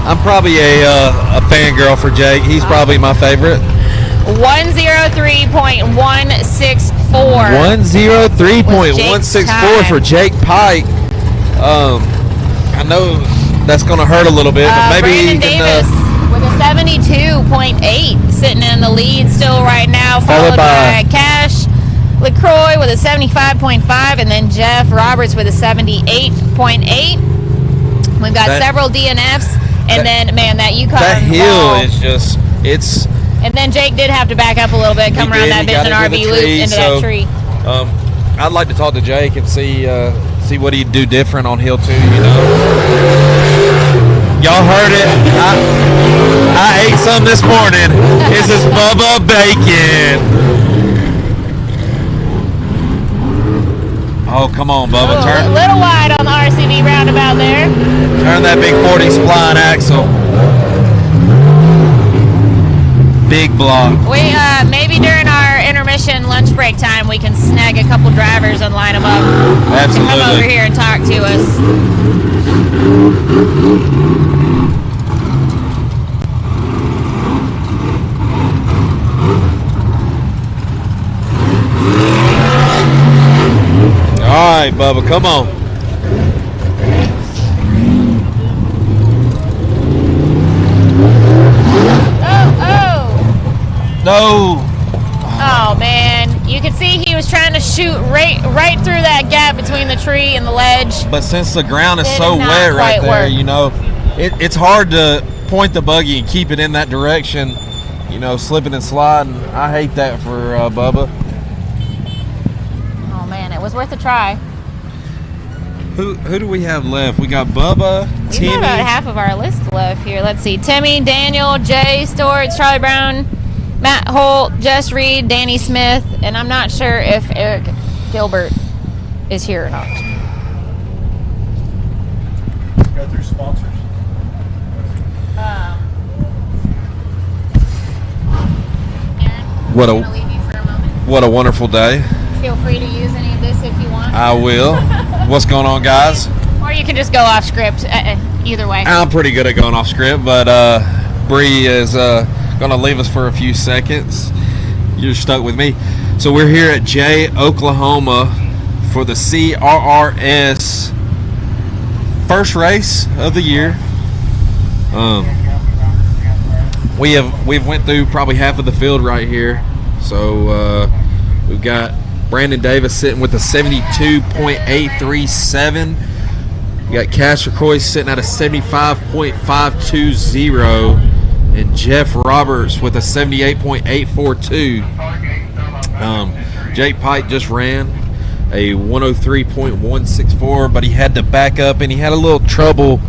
I'm probably a fangirl for Jake. He's probably my favorite. 103.164. 103.164 for Jake Pike. I know that's going to hurt a little bit, but maybe Brandon he can. Davis with a 72.8 sitting in the lead still right now, followed by Cash LaCroix with a 75.5, and then Jeff Roberts with a 78.8. We've got several DNFs, and then, man, that Yukon that hill wall. is just, it's. And then Jake did have to back up a little bit, come around that bend and RV loop into that tree. I'd like to talk to Jake and see what he'd do different on hill 2, you know. Y'all heard it. I ate some this morning. This is Bubba Bacon. Oh, come on, Bubba. Turn a little wide on the RCV roundabout there. Turn that big 40 spline axle. Big block. We maybe during our intermission lunch break time we can snag a couple drivers and line them up. Absolutely. To come over here and talk to us. All right, Bubba, come on. No. Oh man, you could see he was trying to shoot right through that gap between the tree and the ledge. But since the ground is so wet right there, you know, it's hard to point the buggy and keep it in that direction, you know, slipping and sliding. I hate that for Bubba. Oh man, it was worth a try. Who do we have left? We got Bubba, Timmy. We've got about half of our list left here. Let's see. Timmy, Daniel, Jay, Storts, Charlie Brown, Matt Holt, Jess Reed, Danny Smith, and I'm not sure if Eric Gilbert is here or not. Go through sponsors. Aaron, What I'm gonna leave you for a moment. What a wonderful day. Feel free to use any of this if you want. I will. What's going on, guys? Or you can just go off script. Either way. I'm pretty good at going off script, but Bree is going to leave us for a few seconds. You're stuck with me. So we're here at Jay, Oklahoma for the CRRS first race of the year. We've went through probably half of the field right here. So we've got Brandon Davis sitting with a 72.837. You got Cash LaCroix sitting at a 75.520. And Jeff Roberts with a 78.842. Jake Pike just ran a 103.164, but he had to back up, and he had a little trouble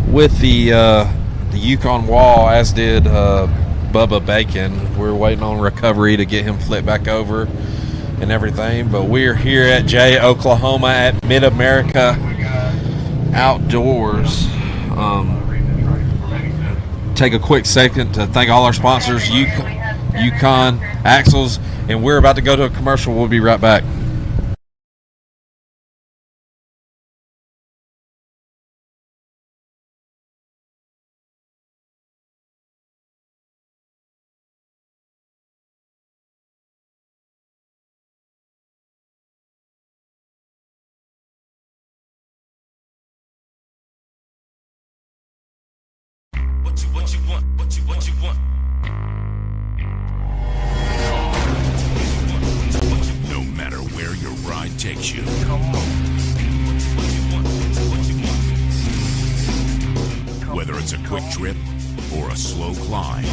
with the Yukon wall, as did Bubba Bacon. We're waiting on recovery to get him flipped back over. and everything. But we're here at Jay, Oklahoma at Mid-America Outdoors. Take a quick second to thank all our sponsors, Yukon, Axles, and we're about to go to a commercial. We'll be right back. What you want? No matter where your ride takes you. Whether it's a quick trip or a slow climb.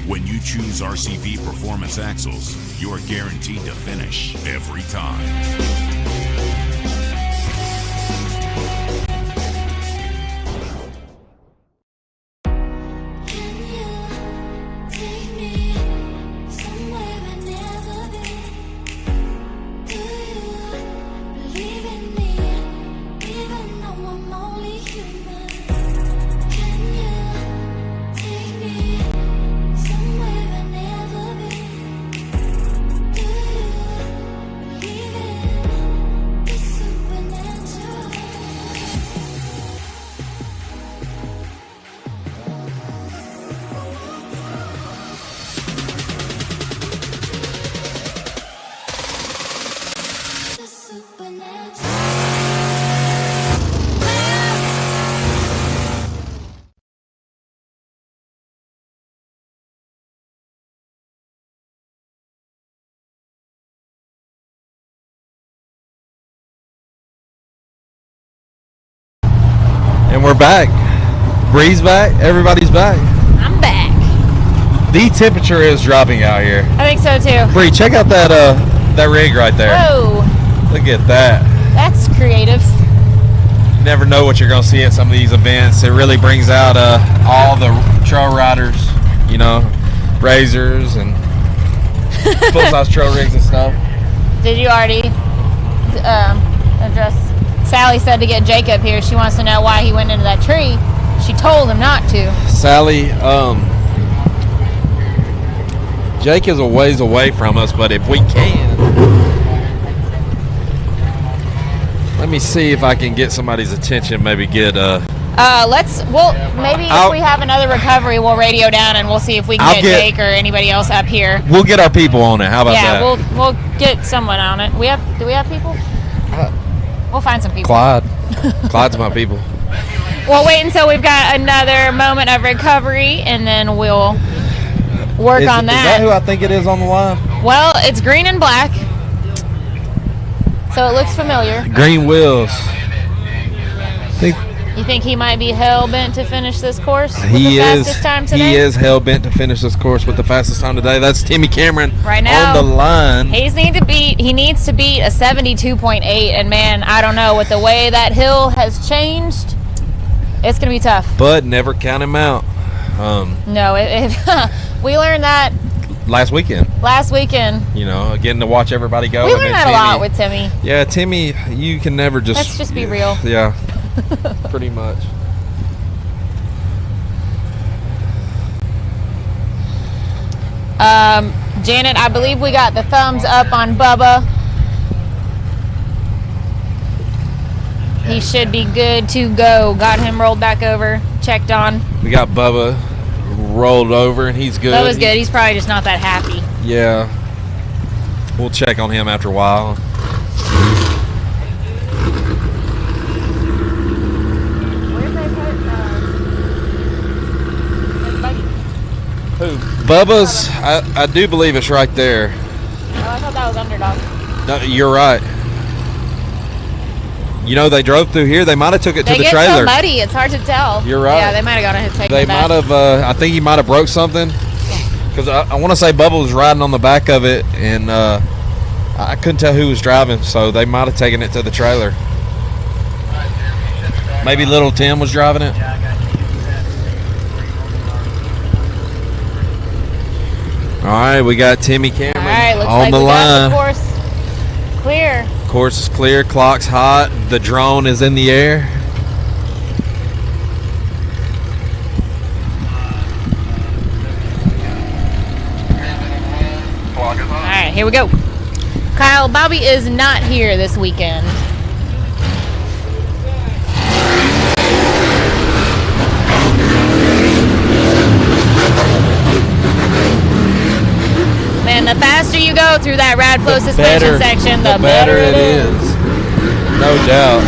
When you choose RCV Performance Axles, you're guaranteed to finish every time. And we're back. Bree's back. Everybody's back. I'm back. The temperature is dropping out here. I think so too. Bree, check out that rig right there. Whoa, Look at that. that's creative. You never know what you're going to see at some of these events. It really brings out all the trail riders, you know, razors and full-size trail rigs and stuff. Did you already address? Sally said to get Jacob here. She wants to know why he went into that tree. She told him not to. Sally, Jake is a ways away from us, but if we can, let me see if I can get somebody's attention. Maybe get Maybe if I'll- we have another recovery, we'll radio down and we'll see if we can get Jake or anybody else up here. We'll get our people on it. How about Yeah, that? we'll get someone on it. Do we have people? We'll find some people. Clyde. Clyde's my people. We'll wait until we've got another moment of recovery, and then we'll work on that. Is that who I think it is on the line? Well, it's green and black, so it looks familiar. Green wheels. You think he might be hell-bent to finish this course with He the is. fastest time today? He is hell bent to finish this course with the fastest time today. That's Timmy Cameron Right now, on the line. He needs to beat a 72.8, and man, I don't know, with the way that hill has changed, it's going to be tough. But never count him out. No, we learned that Last weekend. You know, getting to watch everybody go. We and learned then that a lot with Timmy. Yeah, Timmy, you can never just... Let's just be real. Yeah, pretty much. Janet, I believe we got the thumbs up on Bubba. He should be good to go. Got him rolled back over, checked on. We got Bubba rolled over, and he's good. Bubba's good. He's probably just not that happy. Yeah. We'll check on him after a while. Who? Bubba's, I do believe it's right there. Oh, I thought that was Underdog. No, you're right. You know, they drove through here. They might have took it to the They trailer. get so muddy, it's hard to tell. You're right. Yeah, they might have gone ahead and taken They it back. might have, I think he might have broke something. Because I want to say Bubba was riding on the back of it, and I couldn't tell who was driving, so they might have taken it to the trailer. Maybe little Tim was driving it. All right, we got Timmy Cameron All right, looks on like the we got line. the course clear. Course is clear. Clock's hot. The drone is in the air. All right, here we go. Kyle, Bobby is not here this weekend. Man, the faster you go through that rad flow suspension section, the better it is. No doubt.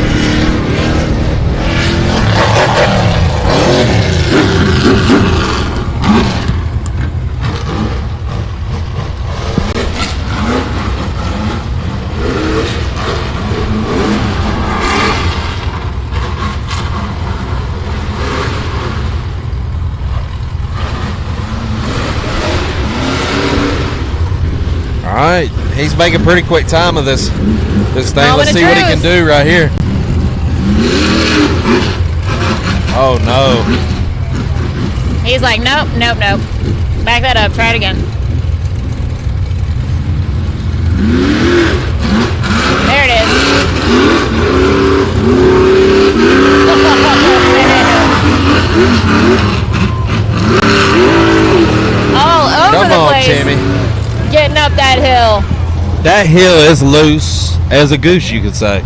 All right, he's making pretty quick time of this thing. Let's see what he can do right here. Oh no. He's like, nope, nope, nope. Back that up. Try it again. There it is. All over Come the on, place. Timmy. Getting up that hill. That hill is loose as a goose, you could say.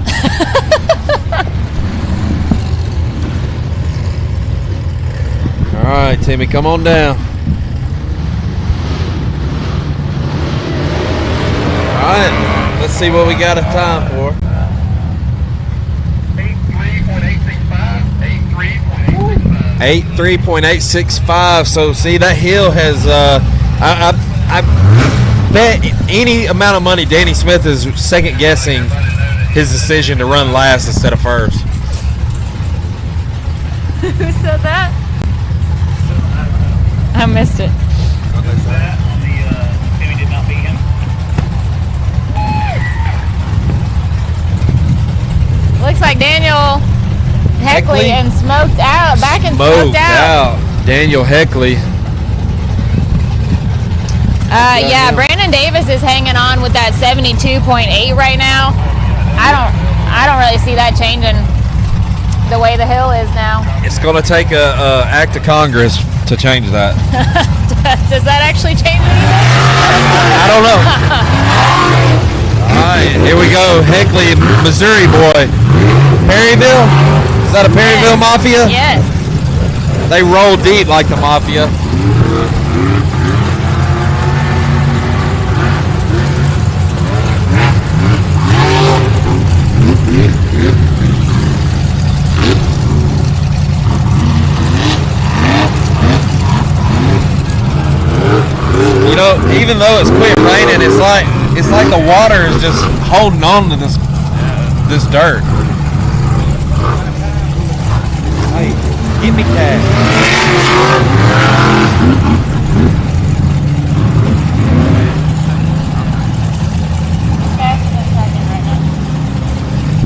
All right, Timmy, come on down. All right, let's see what we got a time for. 83.865. So see, that hill has I bet any amount of money Danny Smith is second guessing his decision to run last instead of first. Who said that? I missed it. Timmy did not beat him. Looks like Daniel Heckley Heckley? and smoked out. Back and smoked out. Daniel Heckley. Yeah, Brandon Davis is hanging on with that 72.8 right now. I don't really see that changing the way the hill is now. It's going to take a act of Congress to change that. Does that actually change anything? I don't know. All right, here we go. Heckley, Missouri boy. Perryville? Is that a Perryville Mafia? Yes. They roll deep like the Mafia. You know, even though it's quit raining, it's like the water is just holding on to this dirt. Hey, give me that.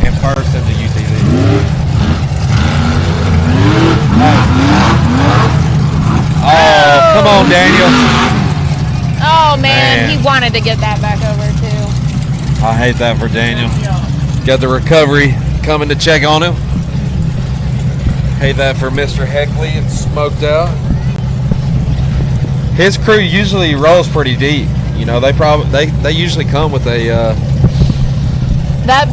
And first in the UTV. Oh, come on, Daniel. Oh man, he wanted to get that back over too. I hate that for Daniel. Got the recovery coming to check on him. Hate that for Mr. Heckley and smoked out. His crew usually rolls pretty deep. You know, they usually come with a that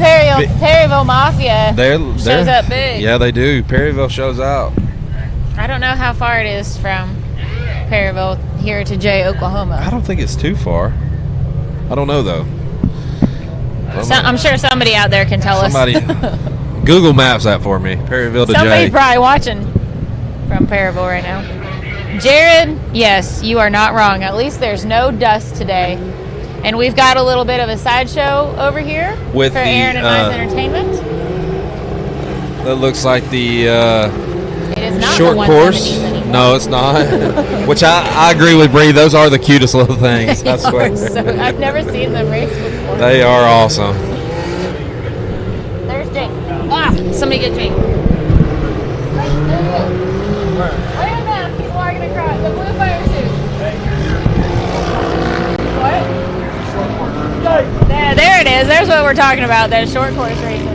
Perryville Mafia shows up big. Yeah, they do. Perryville shows out. I don't know how far it is from Perryville here to Jay, Oklahoma. I don't think it's too far. I don't know though. I'm sure somebody out there can tell us. Google Maps that for me. Perryville to Somebody's Jay. probably watching from Perryville right now. Jared, yes, you are not wrong. At least there's no dust today. And we've got a little bit of a sideshow over here With for the, Aaron and I's entertainment. That looks like the It is not short the course. 170s anymore. No, it's not. Which I agree with Bree. Those are the cutest little things. I swear. I've never seen them race before. They are awesome. There's Jake. Ah, somebody get Jake. Right there. Look at him now. He's walking across the blue fire suit. There it is. There's what we're talking about. There's short course racing.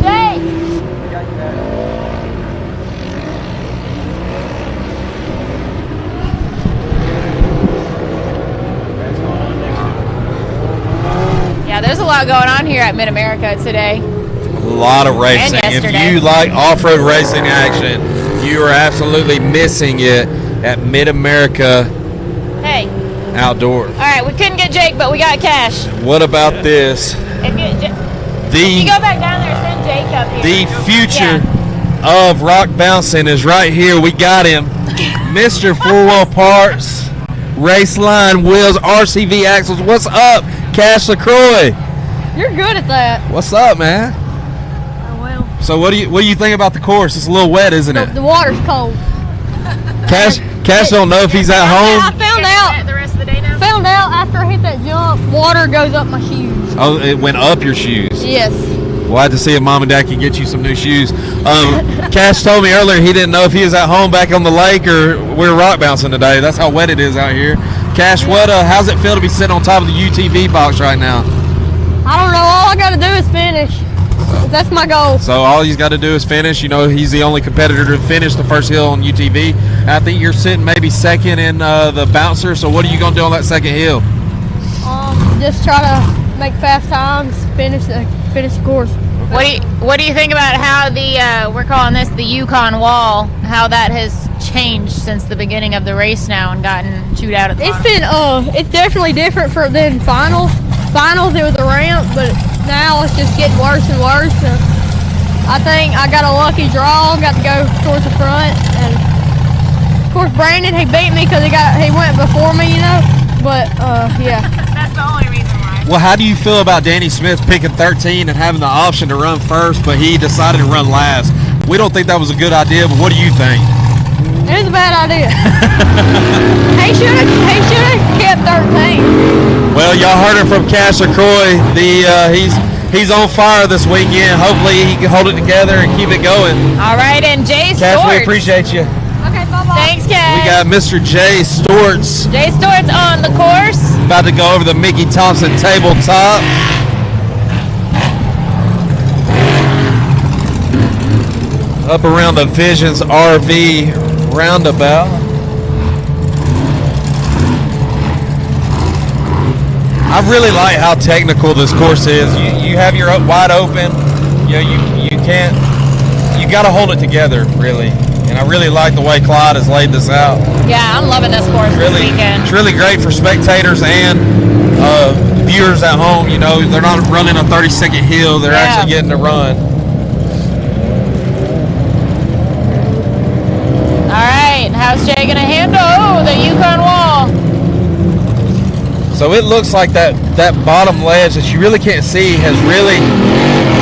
Jay! Yeah, there's a lot going on here at Mid-America today. A lot of racing. And If yesterday. you like off-road racing action, you are absolutely missing it at Mid-America Hey. Outdoors. All right, we couldn't get Jake, but we got Cash. What about this? If you go back down there, send Jake up here. The future of rock bouncing is right here. We got him. Mr. Four Wheel Parts, Raceline wheels, RCV axles. What's up, Cash LaCroix? You're good at that. What's up, man? Oh, well. So what do you think about the course? It's a little wet, isn't it? The water's cold. Cash don't know if he's at home. I The rest of the day now? found out after I hit that jump, water goes up my shoes. Oh, it went up your shoes. Yes. We'll have to see if Mom and Dad can get you some new shoes. Cash told me earlier he didn't know if he was at home back on the lake or we're rock bouncing today. That's how wet it is out here. Cash, how's it feel to be sitting on top of the UTV box right now? I don't know. All I got to do is finish. That's my goal. So all he's got to do is finish. You know, he's the only competitor to finish the first hill on UTV. I think you're sitting maybe second in the bouncer. So what are you going to do on that second hill? Just try to make fast times, finish the course. What do you think about how the we're calling this the Yukon Wall? How that has changed since the beginning of the race now and gotten chewed out at the bottom? It's definitely different than finals. Finals it was a ramp, but now it's just getting worse and worse. And I think I got a lucky draw, got to go towards the front, and of course Brandon he beat me because he went before me, you know. But yeah. That's the only reason why. Well, how do you feel about Danny Smith picking 13 and having the option to run first, but he decided to run last? We don't think that was a good idea, but what do you think? It was a bad idea. he should have kept 13. Well, y'all heard it from Cash LaCroix. He's on fire this weekend. Hopefully he can hold it together and keep it going. All right, and Jay Cash, Storts. we appreciate you. Okay, bye-bye. Thanks, Cash. We got Mr. Jay Storts Jay Storts on the course. about to go over the Mickey Thompson tabletop. Up around the Visions RV roundabout. I really like how technical this course is. You have your wide open. You got to hold it together, really. And I really like the way Clyde has laid this out. Yeah, I'm loving this course this weekend. It's really great for spectators and viewers at home. You know, they're not running a 30-second hill. They're actually getting to run. All right, how's Jay going to handle the Yukon Wall? So it looks like that bottom ledge that you really can't see has really...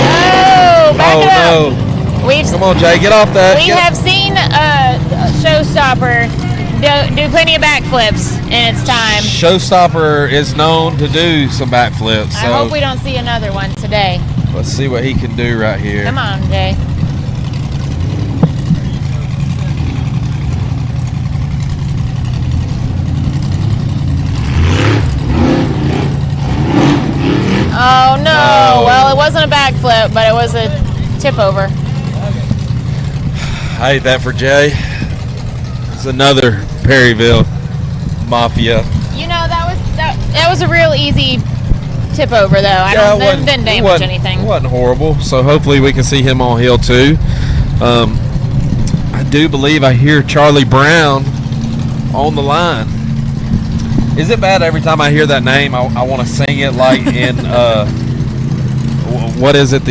Oh, back it up. No. Come on, Jay, get off that. We have seen a showstopper do plenty of backflips in its time. Showstopper is known to do some backflips. So I hope we don't see another one today. let's see what he can do right here. Come on, Jay. Oh no! Well, it wasn't a backflip, but it was a tip over. I hate that for Jay. It's another Perryville Mafia. You know, that was a real easy tip over, though. Didn't damage anything. It wasn't horrible. So hopefully we can see him on hill too. I do believe I hear Charlie Brown on the line. Is it bad every time I hear that name? I want to sing it like in what is it?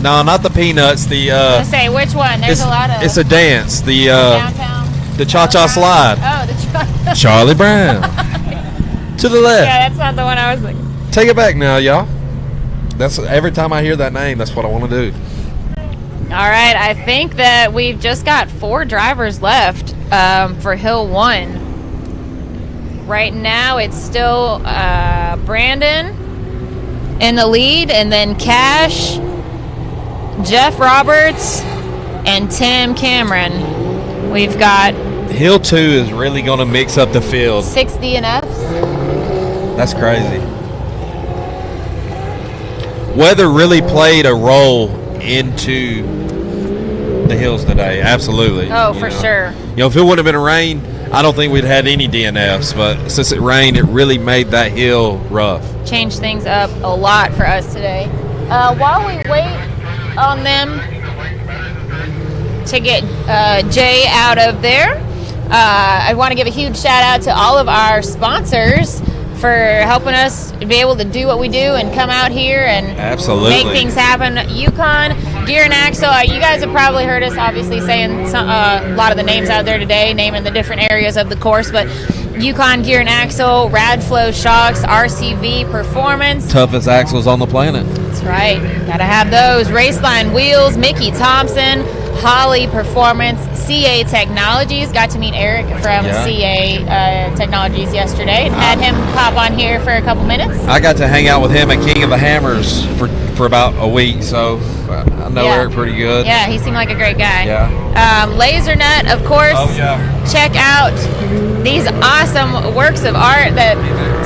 No, not the Peanuts. I say which one? There's a lot of. It's a dance. Downtown. The cha-cha slide. Oh, the cha. Charlie Brown. To the left. Yeah, that's not the one I was thinking. Take it back now, y'all. That's every time I hear that name, that's what I want to do. All right, I think that we've just got 4 drivers left for Hill 1. Right now, it's still Brandon in the lead, and then Cash, Jeff Roberts, and Tim Cameron. We've got Hill 2 is really going to mix up the field. 6 DNFs. That's crazy. Weather really played a role into the hills today. Absolutely. Oh, for sure. You know, if it wouldn't have been rain, I don't think we'd had any DNFs. But since it rained, it really made that hill rough. Changed things up a lot for us today. While we wait on them to get Jay out of there, I want to give a huge shout out to all of our sponsors for helping us be able to do what we do and come out here and absolutely make things happen. Yukon, Gear and Axle, you guys have probably heard us obviously saying a lot of the names out there today, naming the different areas of the course, but Yukon Gear and Axle, Radflow Shocks, RCV Performance. Toughest axles on the planet. That's right. Gotta have those. Raceline Wheels, Mickey Thompson, Holly Performance, CA Technologies. Got to meet Eric from CA Technologies yesterday and had him pop on here for a couple minutes. I got to hang out with him at King of the Hammers for about a week, so I know Eric pretty good. Yeah, he seemed like a great guy. Yeah. LaserNet, of course. Oh, yeah. Check out these awesome works of art that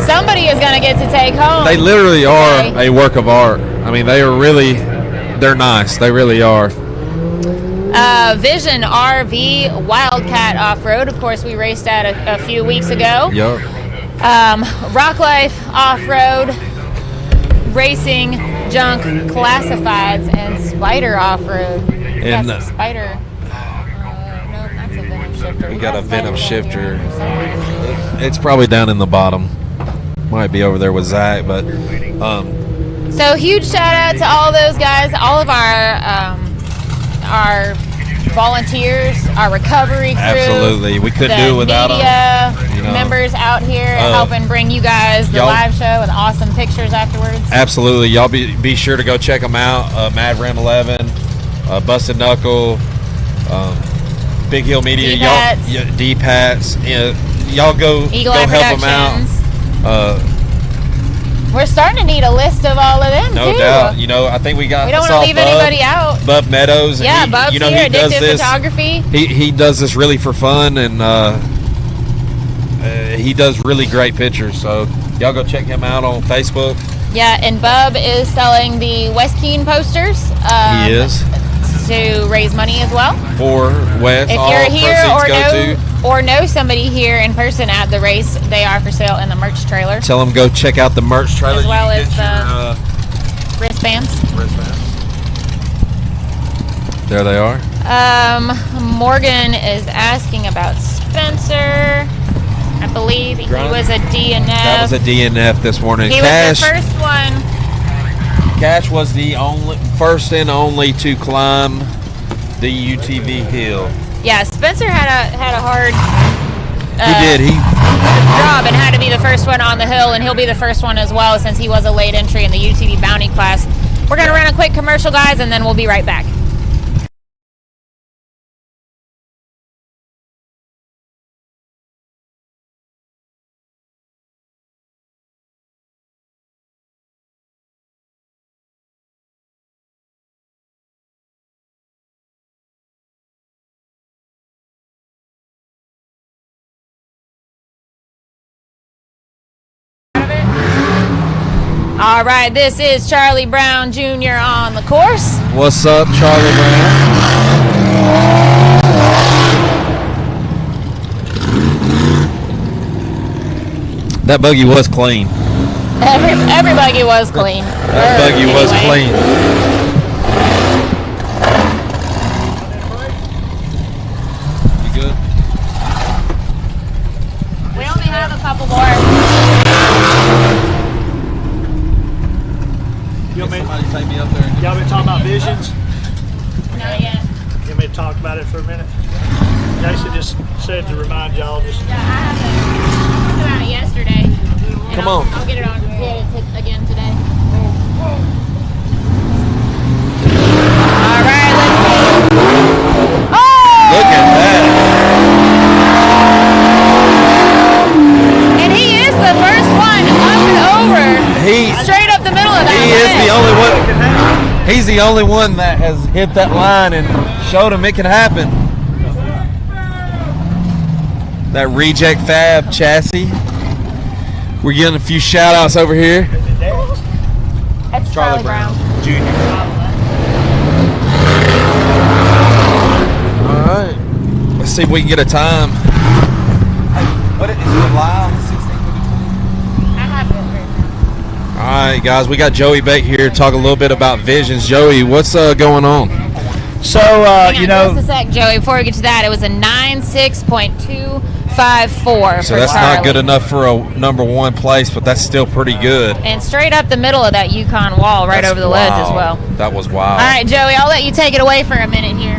somebody is going to get to take home. They literally are a work of art. I mean, they're nice. They really are. Vision RV Wildcat Off-Road. Of course, we raced at a few weeks ago. Yep. Rock Life Off-Road, Racing Junk Classifieds, and Spider Off-Road. And that's a Spider. No, that's a Venom Shifter. We got a Venom Shifter. It's probably down in the bottom. Might be over there with Zach, but so huge shout out to all those guys, all of our volunteers, our recovery crew. Absolutely, we couldn't do it without media members out here helping bring you guys the live show and awesome pictures afterwards. Absolutely, y'all be sure to go check them out. Mad Ram 11, Busted Knuckle, Big Hill Media, D-Pats. Y'all go help them out. We're starting to need a list of all of them, no too. doubt. You know, I think we got. We don't want to leave anybody out. Bub Meadows. Yeah, Bub's here. He does this. Photography. He does this really for fun, and he does really great pictures. So y'all go check him out on Facebook. Yeah, and Bub is selling the West Keene posters. He is. To raise money as well. For West. If you're here or know somebody here in person at the race, they are for sale in the merch trailer. Tell them go check out the merch trailer. As well as the wristbands. There they are. Morgan is asking about Spencer. I believe he was a DNF. That was a DNF this morning. He was the first one. Cash was the first and only to climb the UTV hill. Yeah, Spencer had a hard job and had to be the first one on the hill, and he'll be the first one as well since he was a late entry in the UTV bounty class. We're going to run a quick commercial, guys, and then we'll be right back. All right, this is Charlie Brown Jr. on the course. What's up, Charlie Brown? That buggy was clean. Every buggy was clean. That buggy was clean. You good? We only have a couple more. Somebody take me up there. Y'all been talking about visions? Not yet. You want me to talk about it for a minute? Jason just said to remind y'all just. Yeah, I talked about it yesterday. Come on. I'll get it again today. All right, let's see. Oh! Look at that. And he is the first one up and over. Straight up the middle of that. He is the only one. He's the only one that has hit that line and showed him it can happen. that reject fab chassis. We're getting a few shout outs over here. That's Charlie Brown. Jr. All right. Let's see if we can get a time. What is it live? 16? I have it right now. All right, guys. We got Joey Bate here to talk a little bit about visions. Joey, what's going on? So, Hang on, just a sec, Joey. Before we get to that, it was a 96.254 So for that's Charlie. not good enough for a #1 place, but that's still pretty good. And straight up the middle of that Yukon wall, right That's over the ledge as well. That was wild. All right, Joey, I'll let you take it away for a minute here.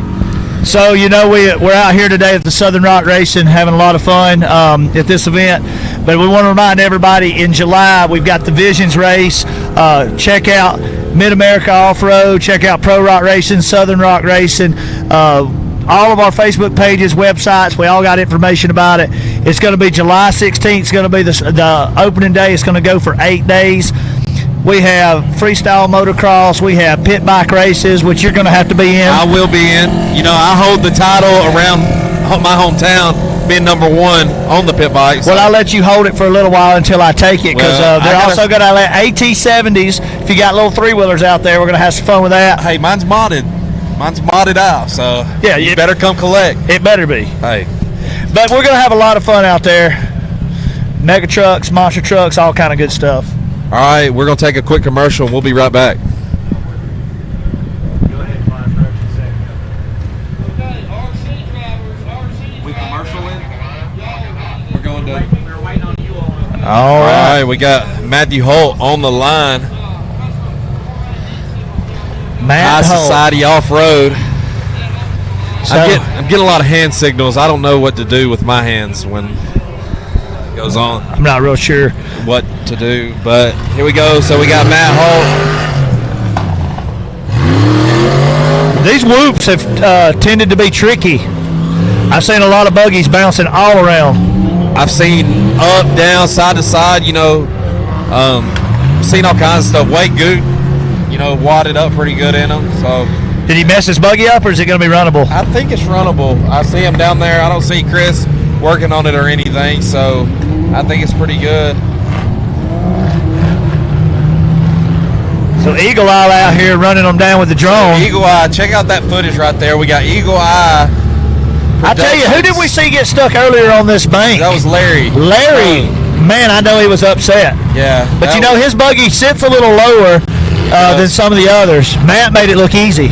So, we're out here today at the Southern Rock Racing, having a lot of fun at this event. But we want to remind everybody, in July, we've got the Visions race. Check out Mid-America Off-Road. Check out Pro Rock Racing, Southern Rock Racing. All of our Facebook pages, websites, we all got information about it. It's going to be July 16th. It's going to be the opening day. It's going to go for 8 days. We have freestyle motocross. We have pit bike races, which you're going to have to be in. I will be in. I hold the title around my hometown, being #1 on the pit bikes. Well, I'll let you hold it for a little while until I take it, because they're also going to let AT70s. If you got little 3-wheelers out there, we're going to have some fun with that. Hey, mine's modded. Mine's modded out, so yeah, you better come collect. It better be. Hey. But we're going to have a lot of fun out there. Mega trucks, monster trucks, all kind of good stuff. All right, we're going to take a quick commercial, and we'll be right back. We commercialing? We're going to... All right, we got Matthew Holt on the line. High Society Off-Road. I'm getting a lot of hand signals. I don't know what to do with my hands when it goes on. I'm not real sure what to do, but here we go. So we got Matt Holt. These whoops have tended to be tricky. I've seen a lot of buggies bouncing all around. I've seen up, down, side to side, seen all kinds of stuff. Goode, wadded up pretty good in them. So, did he mess his buggy up, or is it going to be runnable? I think it's runnable. I see him down there. I don't see Chris working on it or anything, so I think it's pretty good. So Eagle Eye out here running them down with the drone. Eagle Eye, check out that footage right there. We got Eagle Eye. I tell you, who did we see get stuck earlier on this bank? That was Larry. Larry, man, I know he was upset. Yeah. But his buggy sits a little lower than some of the others. Matt made it look easy.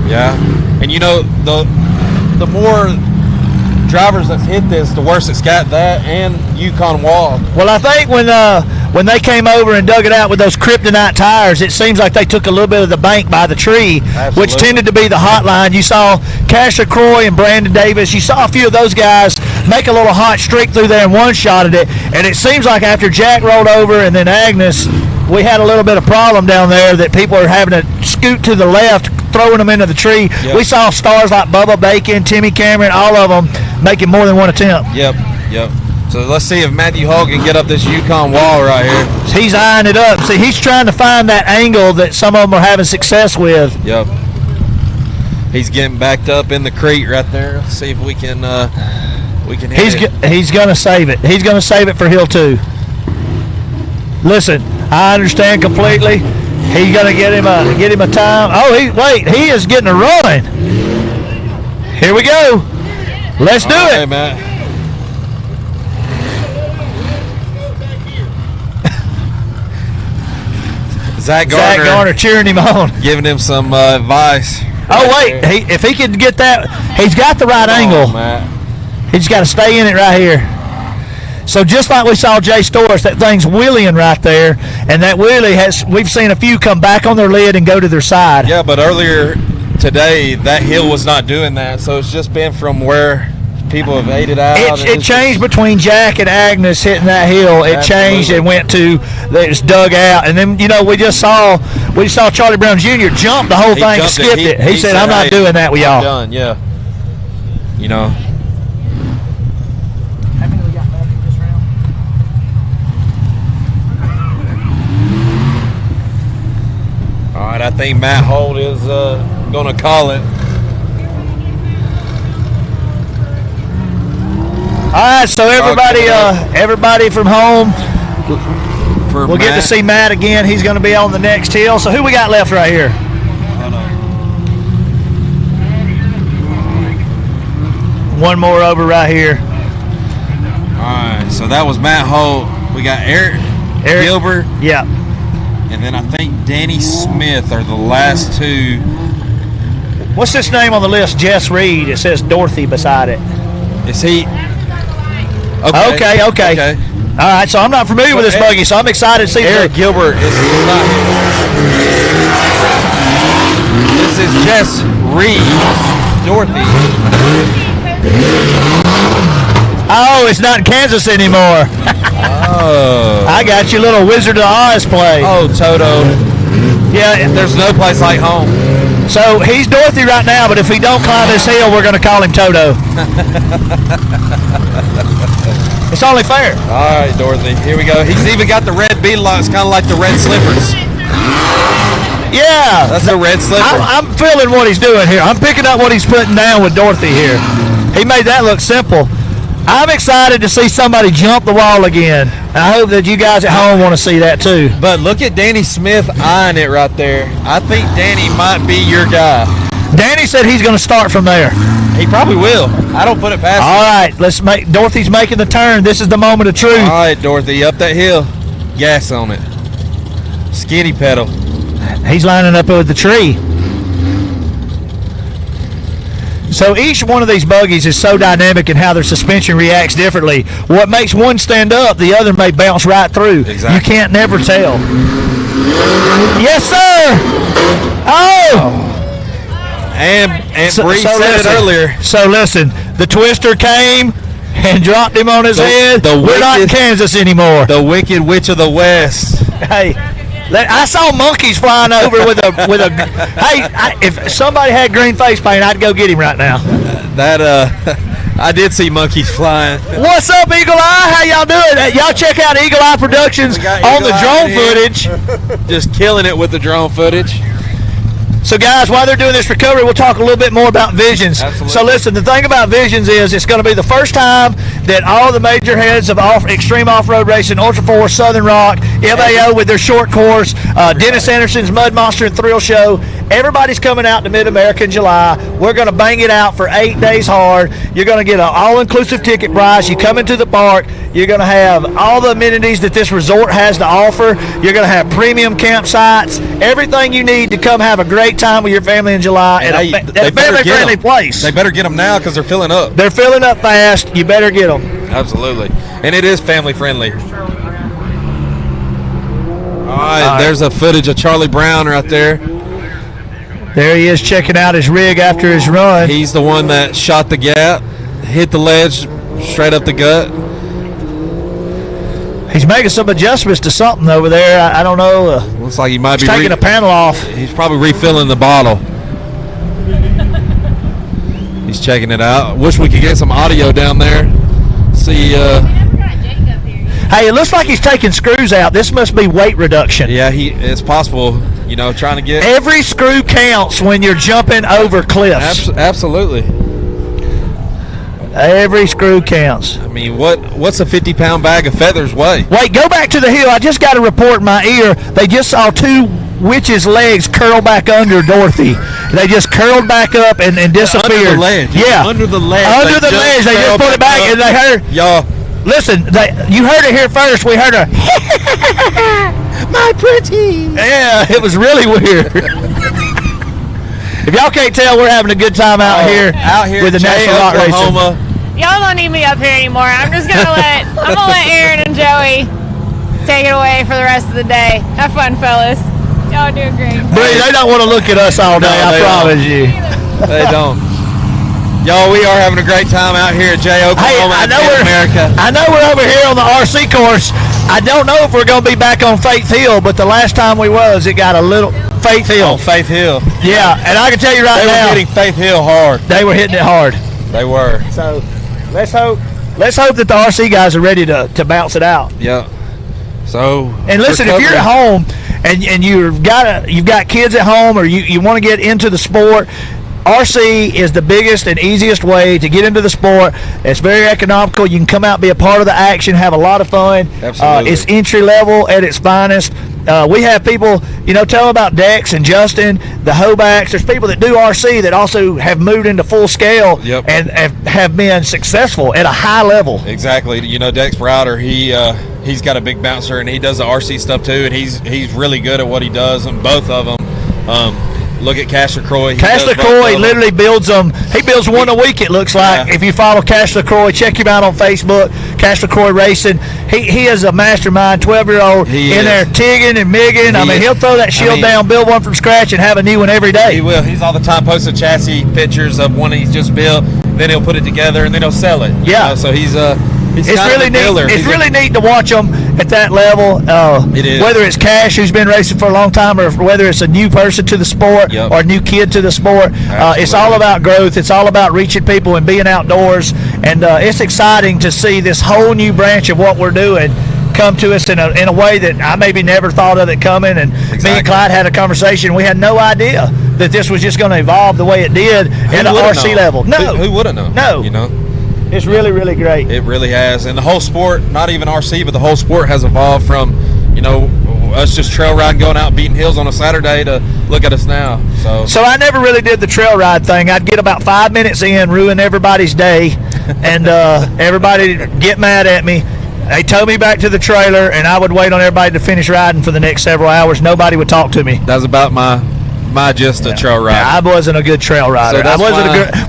Yeah, and the more drivers that's hit this, the worse it's got that and Yukon wall. Well, I think when they came over and dug it out with those kryptonite tires, it seems like they took a little bit of the bank by the tree, Absolutely. Which tended to be the hot line. You saw Cash LaCroix and Brandon Davis. You saw a few of those guys make a little hot streak through there and one-shotted it. And it seems like after Jack rolled over and then Agnes, we had a little bit of problem down there that people are having to scoot to the left, throwing them into the tree. Yep. We saw stars like Bubba Bacon, Timmy Cameron, all of them making more than one attempt. Yep. So let's see if Matthew Holt can get up this Yukon wall right here. He's eyeing it up. See, he's trying to find that angle that some of them are having success with. Yep. He's getting backed up in the crate right there. Let's see if we can hit it. He's going to save it. He's going to save it for Hill 2. Listen, I understand completely. He's going to get him a time. Oh, he is getting a run. Here we go. Let's do it. Hey, Matt. Zach Garner cheering him on, giving him some advice. Oh wait, if he could get that, he's got the right angle. Matt. He's got to stay in it right here. So just like we saw Jay Storrs, that thing's wheeling right there, and that wheelie we've seen a few come back on their lid and go to their side. Yeah, but earlier today that hill was not doing that, so it's just been from where people have ate it out. It changed between Jack and Agnes hitting that hill. It changed and went to it's dug out, and then we just saw Charlie Brown Jr. jump the whole thing and skipped it. He said, "I'm not doing that with y'all." Done, yeah. How many we got back in this round? All right, I think Matt Holt is going to call it. right, so everybody from home, we'll get to see Matt again. He's going to be on the next hill. So who we got left right here? One more over right here. All right, so that was Matt Holt. We got Eric Gilbert. Yeah. And then I think Danny Smith are the last two. What's this name on the list? Jess Reed. It says Dorothy beside it. Is he? Okay. All right, so I'm not familiar with this buggy, so I'm excited to see Eric Gilbert is not here. This is Jess Reed. Dorothy. Oh, it's not in Kansas anymore. Oh. I got you, little Wizard of Oz play. Oh, Toto. Yeah. There's no place like home. So he's Dorothy right now, but if he don't climb this hill, we're going to call him Toto. It's only fair. All right, Dorothy. Here we go. He's even got the red beetle on. It's kind of like the red slippers. Yeah. That's a red slipper. I'm feeling what he's doing here. I'm picking up what he's putting down with Dorothy here. He made that look simple. I'm excited to see somebody jump the wall again. I hope that you guys at home want to see that too. But look at Danny Smith eyeing it right there. I think Danny might be your guy. Danny said he's going to start from there. He probably will. I don't put it past him. All right, Dorothy's making the turn. This is the moment of truth. All right, Dorothy, up that hill. Gas on it. Skinny pedal. He's lining up with the tree. So each one of these buggies is so dynamic in how their suspension reacts differently. What makes one stand up, the other may bounce right through. Exactly. You can't never tell. Yes, sir. Oh. And Bree said it earlier. So listen, the twister came and dropped him on his head. We're not in Kansas anymore. The Wicked Witch of the West. Hey. I saw monkeys flying over with a. Hey, if somebody had green face paint, I'd go get him right now. I did see monkeys flying. What's up, Eagle Eye? How y'all doing? Y'all check out Eagle Eye Productions on the drone footage. Just killing it with the drone footage. So, guys, while they're doing this recovery, we'll talk a little bit more about Visions. Absolutely. So, listen, the thing about Visions is it's going to be the first time that all the major heads of extreme off-road racing, Ultra 4, Southern Rock, MAO with their short course, Dennis Anderson's Mud Monster and Thrill Show, everybody's coming out to Mid-America in July. We're going to bang it out for 8 days hard. You're going to get an all-inclusive ticket price. You come into the park, you're going to have all the amenities that this resort has to offer. You're going to have premium campsites, everything you need to come have a great time with your family in July at a family-friendly place. They better get them now because they're filling up. They're filling up fast. You better get them. Absolutely. And it is family-friendly. All right, there's a footage of Charlie Brown right there. There he is checking out his rig after his run. He's the one that shot the gap, hit the ledge straight up the gut. He's making some adjustments to something over there. I don't know. Looks like he might be taking a panel off. He's probably refilling the bottle. He's checking it out. Wish we could get some audio down there. See. Hey, it looks like he's taking screws out. This must be weight reduction. Yeah, it's possible. You know, trying to get every screw counts when you're jumping over cliffs. Absolutely. Every screw counts. I mean, what's a 50-pound bag of feathers weigh? Wait, go back to the hill. I just got a report in my ear. They just saw two witches' legs curl back under Dorothy. They just curled back up and disappeared. Under the ledge. Yeah. Under the ledge. Under the ledge. They just put it back and they heard. Y'all. Listen, you heard it here first. We heard a my pretty. Yeah, it was really weird. If y'all can't tell, we're having a good time out here with the National Rock Racing. Y'all don't need me up here anymore. I'm gonna let Aaron and Joey take it away for the rest of the day. Have fun, fellas. Y'all doing great. Bree, they don't want to look at us all day. I promise you. They don't. Y'all, we are having a great time out here at Oklahoma. I know we're over here on the RC course. I don't know if we're going to be back on Faith Hill, but the last time we was, it got a little Faith Hill. On Faith Hill. Yeah, and I can tell you right now, they were hitting Faith Hill hard. They were hitting it hard. They were. So let's hope that the RC guys are ready to bounce it out. Yeah. So. And listen, if you're at home and you've got kids at home or you want to get into the sport, RC is the biggest and easiest way to get into the sport. It's very economical. You can come out, be a part of the action, have a lot of fun. Absolutely. It's entry level at its finest. We have people, tell them about Dex and Justin, the Hobacks. There's people that do RC that also have moved into full scale and have been successful at a high level. Exactly. Dex Browder, he's got a big bouncer and he does the RC stuff too, and he's really good at what he does, and both of them. Look at Cash LaCroix. Cash LaCroix literally builds them. He builds one a week, it looks like. Yeah. If you follow Cash LaCroix, check him out on Facebook, Cash LaCroix Racing. He is a mastermind, 12-year-old in there tigging and migging. He'll throw that shield down, build one from scratch, and have a new one every day. He will. He's all the time posting chassis pictures of one he's just built. Then he'll put it together, and then he'll sell it. Yeah. So he's it's really neat. It's really neat to watch them at that level. It is. Whether it's Cash, who's been racing for a long time, or whether it's a new person to the sport or a new kid to the sport. It's all about growth. It's all about reaching people and being outdoors. And it's exciting to see this whole new branch of what we're doing come to us in a way that I maybe never thought of it coming. And me and Clyde had a conversation. We had no idea that this was just going to evolve the way it did at the RC level. No. Who would have known? No. It's really, really great. It really has. And the whole sport, not even RC, but the whole sport has evolved from, us just trail riding, going out beating hills on a Saturday to look at us now. So I never really did the trail ride thing. I'd get about 5 minutes in, ruin everybody's day, and everybody get mad at me. They tow me back to the trailer, and I would wait on everybody to finish riding for the next several hours. Nobody would talk to me. That was about my just a trail ride. Yeah, I wasn't a good trail rider. So I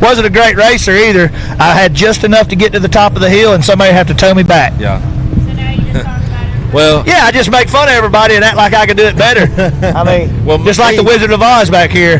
wasn't a great racer either. I had just enough to get to the top of the hill, and somebody had to tow me back. Yeah. So now you just talk about it. Well, yeah, I just make fun of everybody and act like I could do it better. Just like the Wizard of Oz back here.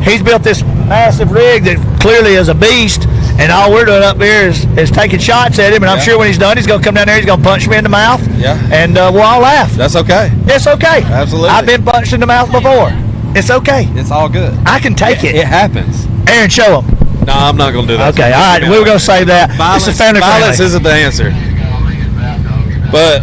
He's built this massive rig that clearly is a beast, and all we're doing up here is taking shots at him, and I'm sure when he's done, he's going to come down there, he's going to punch me in the mouth, and we'll all laugh. That's okay. It's okay. Absolutely. I've been punched in the mouth before. It's okay. It's all good. I can take it. It happens. Aaron, show him. No, I'm not going to do that. Okay, all right. We were going to save that. Violence isn't the answer. But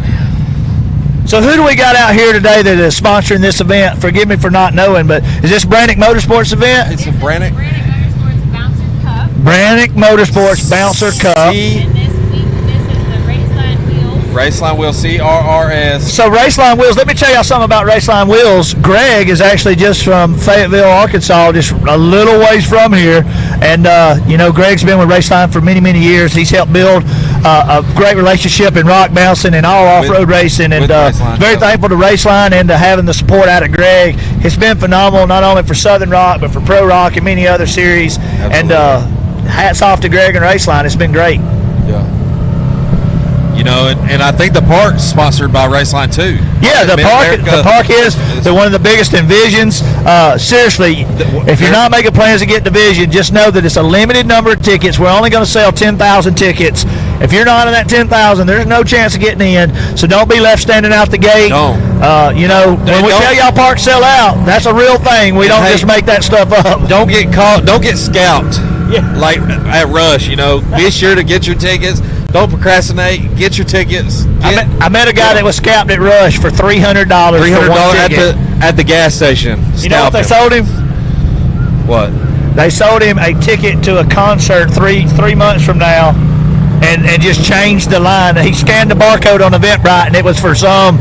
so who do we got out here today that is sponsoring this event? Forgive me for not knowing, but is this BRANIK Motorsports event? It's a BRANIK BRANIK Motorsports Bouncer Cup. BRANIK Motorsports Bouncer Cup. And this is the Raceline wheels. Raceline wheels, CRRS. So Raceline wheels, let me tell y'all something about Raceline wheels. Greg is actually just from Fayetteville, Arkansas, just a little ways from here. And, Greg's been with Raceline for many, many years. He's helped build a great relationship in rock bouncing and all off-road racing. And very thankful to Raceline and to having the support out of Greg. It's been phenomenal, not only for Southern Rock, but for Pro Rock and many other series. Absolutely. And hats off to Greg and Raceline. It's been great. Yeah. And I think the park's sponsored by Raceline too. Yeah, the park is one of the biggest in Visions. Seriously, if you're not making plans to get to Vision, just know that it's a limited number of tickets. We're only going to sell 10,000 tickets. If you're not in that 10,000, there's no chance of getting in. So don't be left standing out the gate. Don't. When we tell y'all parks sell out, that's a real thing. We don't just make that stuff up. Don't get caught. Don't get scalped. Yeah. Like at Rush, be sure to get your tickets. Don't procrastinate. Get your tickets. I met a guy that was scalped at Rush for $300 for one ticket. at the gas station. You know what they sold him? What? They sold him a ticket to a concert three months from now, and just changed the line. He scanned the barcode on Eventbrite, and it was for some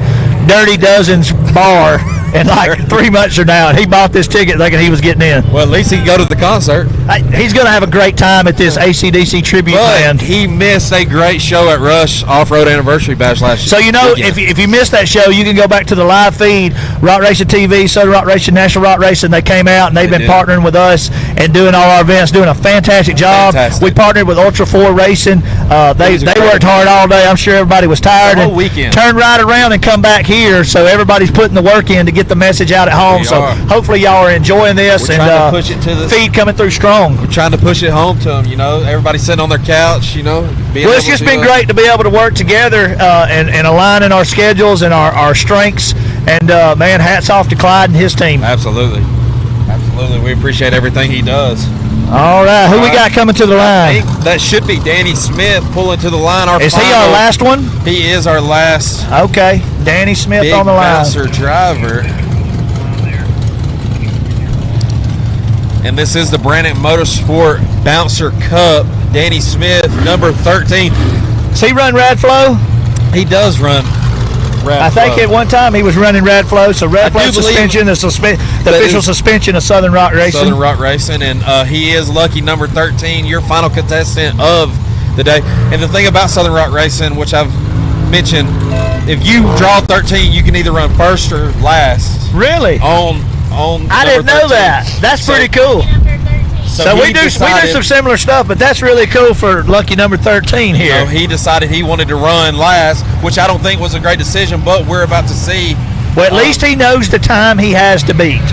Dirty Dozen's bar. And like 3 months from now, and he bought this ticket thinking he was getting in. Well, at least he can go to the concert. He's going to have a great time at this AC/DC tribute band. He missed a great show at Rush Off-Road Anniversary Bash last year. So, if you missed that show, you can go back to the live feed, Rock Racing TV, Southern Rock Racing, National Rock Racing. They came out, and they've been partnering with us and doing all our events, doing a fantastic job. We partnered with Ultra 4 Racing. They worked hard all day. I'm sure everybody was tired. The whole weekend. Turned right around and come back here, so everybody's putting the work in to get the message out at home. So hopefully y'all are enjoying this. We're trying to push it to the feed coming through strong. We're trying to push it home to them. Everybody sitting on their couch. It's just been great to be able to work together and aligning our schedules and our strengths. And man, hats off to Clyde and his team. Absolutely. We appreciate everything he does. All right, who we got coming to the line? I think that should be Danny Smith pulling to the line. Is he our last one? He is our last. Okay, Danny Smith on the line. Big bouncer driver. And this is the BRANIK Motorsport Bouncer Cup. Danny Smith, number 13. Does he run Radflow? He does run Radflow. I think at one time he was running Radflow. So Radflow suspension, the official suspension of Southern Rock Racing. Southern Rock Racing, and he is lucky number 13, your final contestant of the day. And the thing about Southern Rock Racing, which I've mentioned, if you draw 13, you can either run first or last. Really? On I didn't know 13. that. That's pretty cool. So we do some similar stuff, but that's really cool for lucky number 13 here. He decided he wanted to run last, which I don't think was a great decision, but we're about to see. Well, at least he knows the time he has to beat.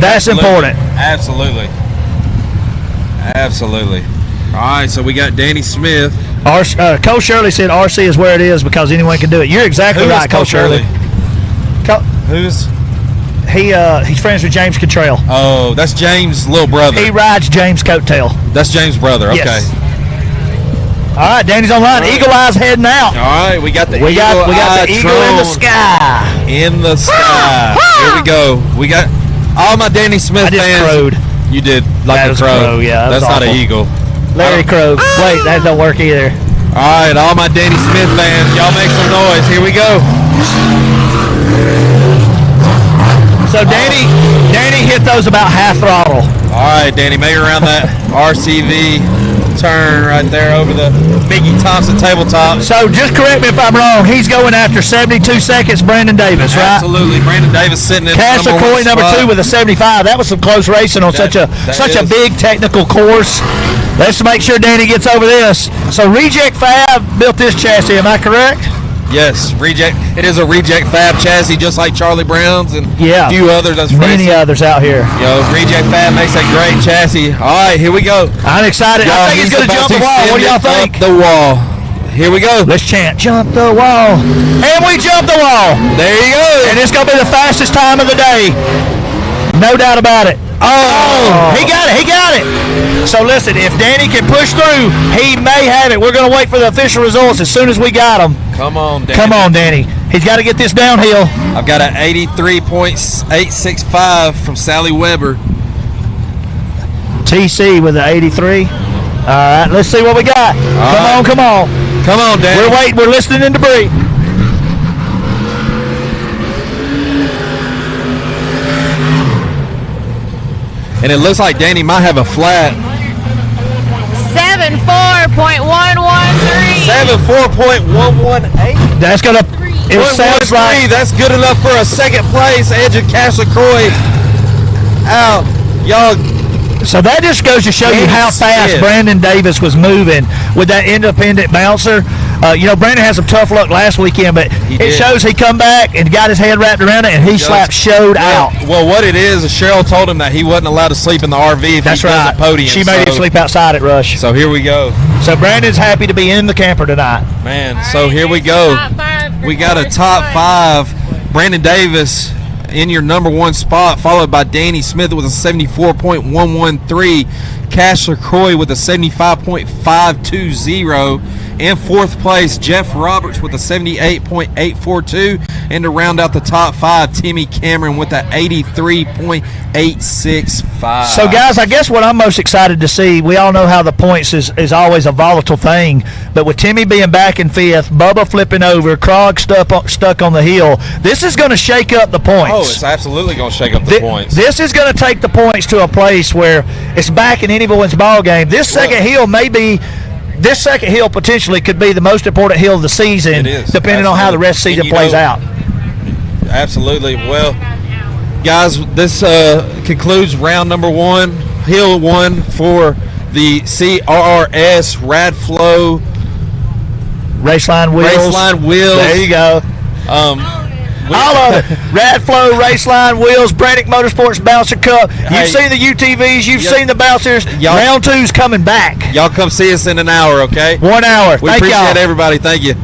That's important. Absolutely. All right, so we got Danny Smith. Cole Shirley said RC is where it is because anyone can do it. You're exactly right, Cole Shirley. He's friends with James Cottrell. Oh, that's James' little brother. He rides James' coattail. That's James' brother. Okay. Yes. All right, Danny's online. Right. Eagle Eye's heading out. All right, we got the we got the eagle in the sky. In the sky. Here we go. We got all my Danny Smith fans. I just crowed. You did like a crow. Yeah, that's not an eagle. Larry Crow. Wait, that don't work either. All right, all my Danny Smith fans, y'all make some noise. Here we go. So Danny hit those about half throttle. All right, Danny, make it around that RCV turn right there over the Mickey Thompson tabletop. So just correct me if I'm wrong. He's going after 72 seconds, Brandon Davis, right? Absolutely. Brandon Davis sitting in LaCroix number 2 with a 75. That was some close racing on such a big technical course. Let's make sure Danny gets over this. So Reject Fab built this chassis, am I correct? Yes, it is a Reject Fab chassis, just like Charlie Brown's and a few others. Many others out here. Reject Fab makes a great chassis. All right, here we go. I'm excited. I think he's going to jump the wall. What do y'all think? The wall. Here we go. Let's chant, jump the wall. And we jump the wall. There you go. And it's going to be the fastest time of the day. No doubt about it. Oh, he got it. So listen, if Danny can push through, he may have it. We're going to wait for the official results as soon as we got them. Come on, Danny. He's got to get this downhill. I've got an 83.865 from Sally Weber. TC with an 83. All right, let's see what we got. Come on. Come on, Danny. We're waiting. We're listening in debris. And it looks like Danny might have a flat. 74.113. 74.118. That's gonna. It sounds like that's good enough for a second place. Edge of LaCroix out, y'all. So that just goes to show you how fast Brandon Davis was moving with that independent bouncer. Brandon had some tough luck last weekend, but it shows he come back and got his head wrapped around it, and he showed out. Well, what it is Cheryl told him that he wasn't allowed to sleep in the RV if he does a podium. She made him sleep outside at Rush. So here we go. So Brandon's happy to be in the camper tonight. Man, so here we go. We got a top 5. Brandon Davis in your number 1 spot, followed by Danny Smith with a 74.113. LaCroix with a 75.520. In 4th place, Jeff Roberts with a 78.842. And to round out the top 5, Timmy Cameron with a 83.865. So, guys, I guess what I'm most excited to see, we all know how the points is always a volatile thing, but with Timmy being back in 5th, Bubba flipping over, Krog stuck on the hill, this is going to shake up the points. Oh, it's absolutely going to shake up the points. This is going to take the points to a place where it's back in anyone's ball game. This second hill potentially could be the most important hill of the season, depending on how the rest of the season plays out. Absolutely. Well, guys, this concludes round number 1, hill 1 for the CRRS Radflow Raceline wheels. There you go. All of it. Radflow, Raceline, wheels, BRANIK Motorsports Bouncer Cup. You've seen the UTVs. You've seen the bouncers. Round 2's coming back. Y'all come see us in an hour, okay? 1 hour. We appreciate everybody. Thank you.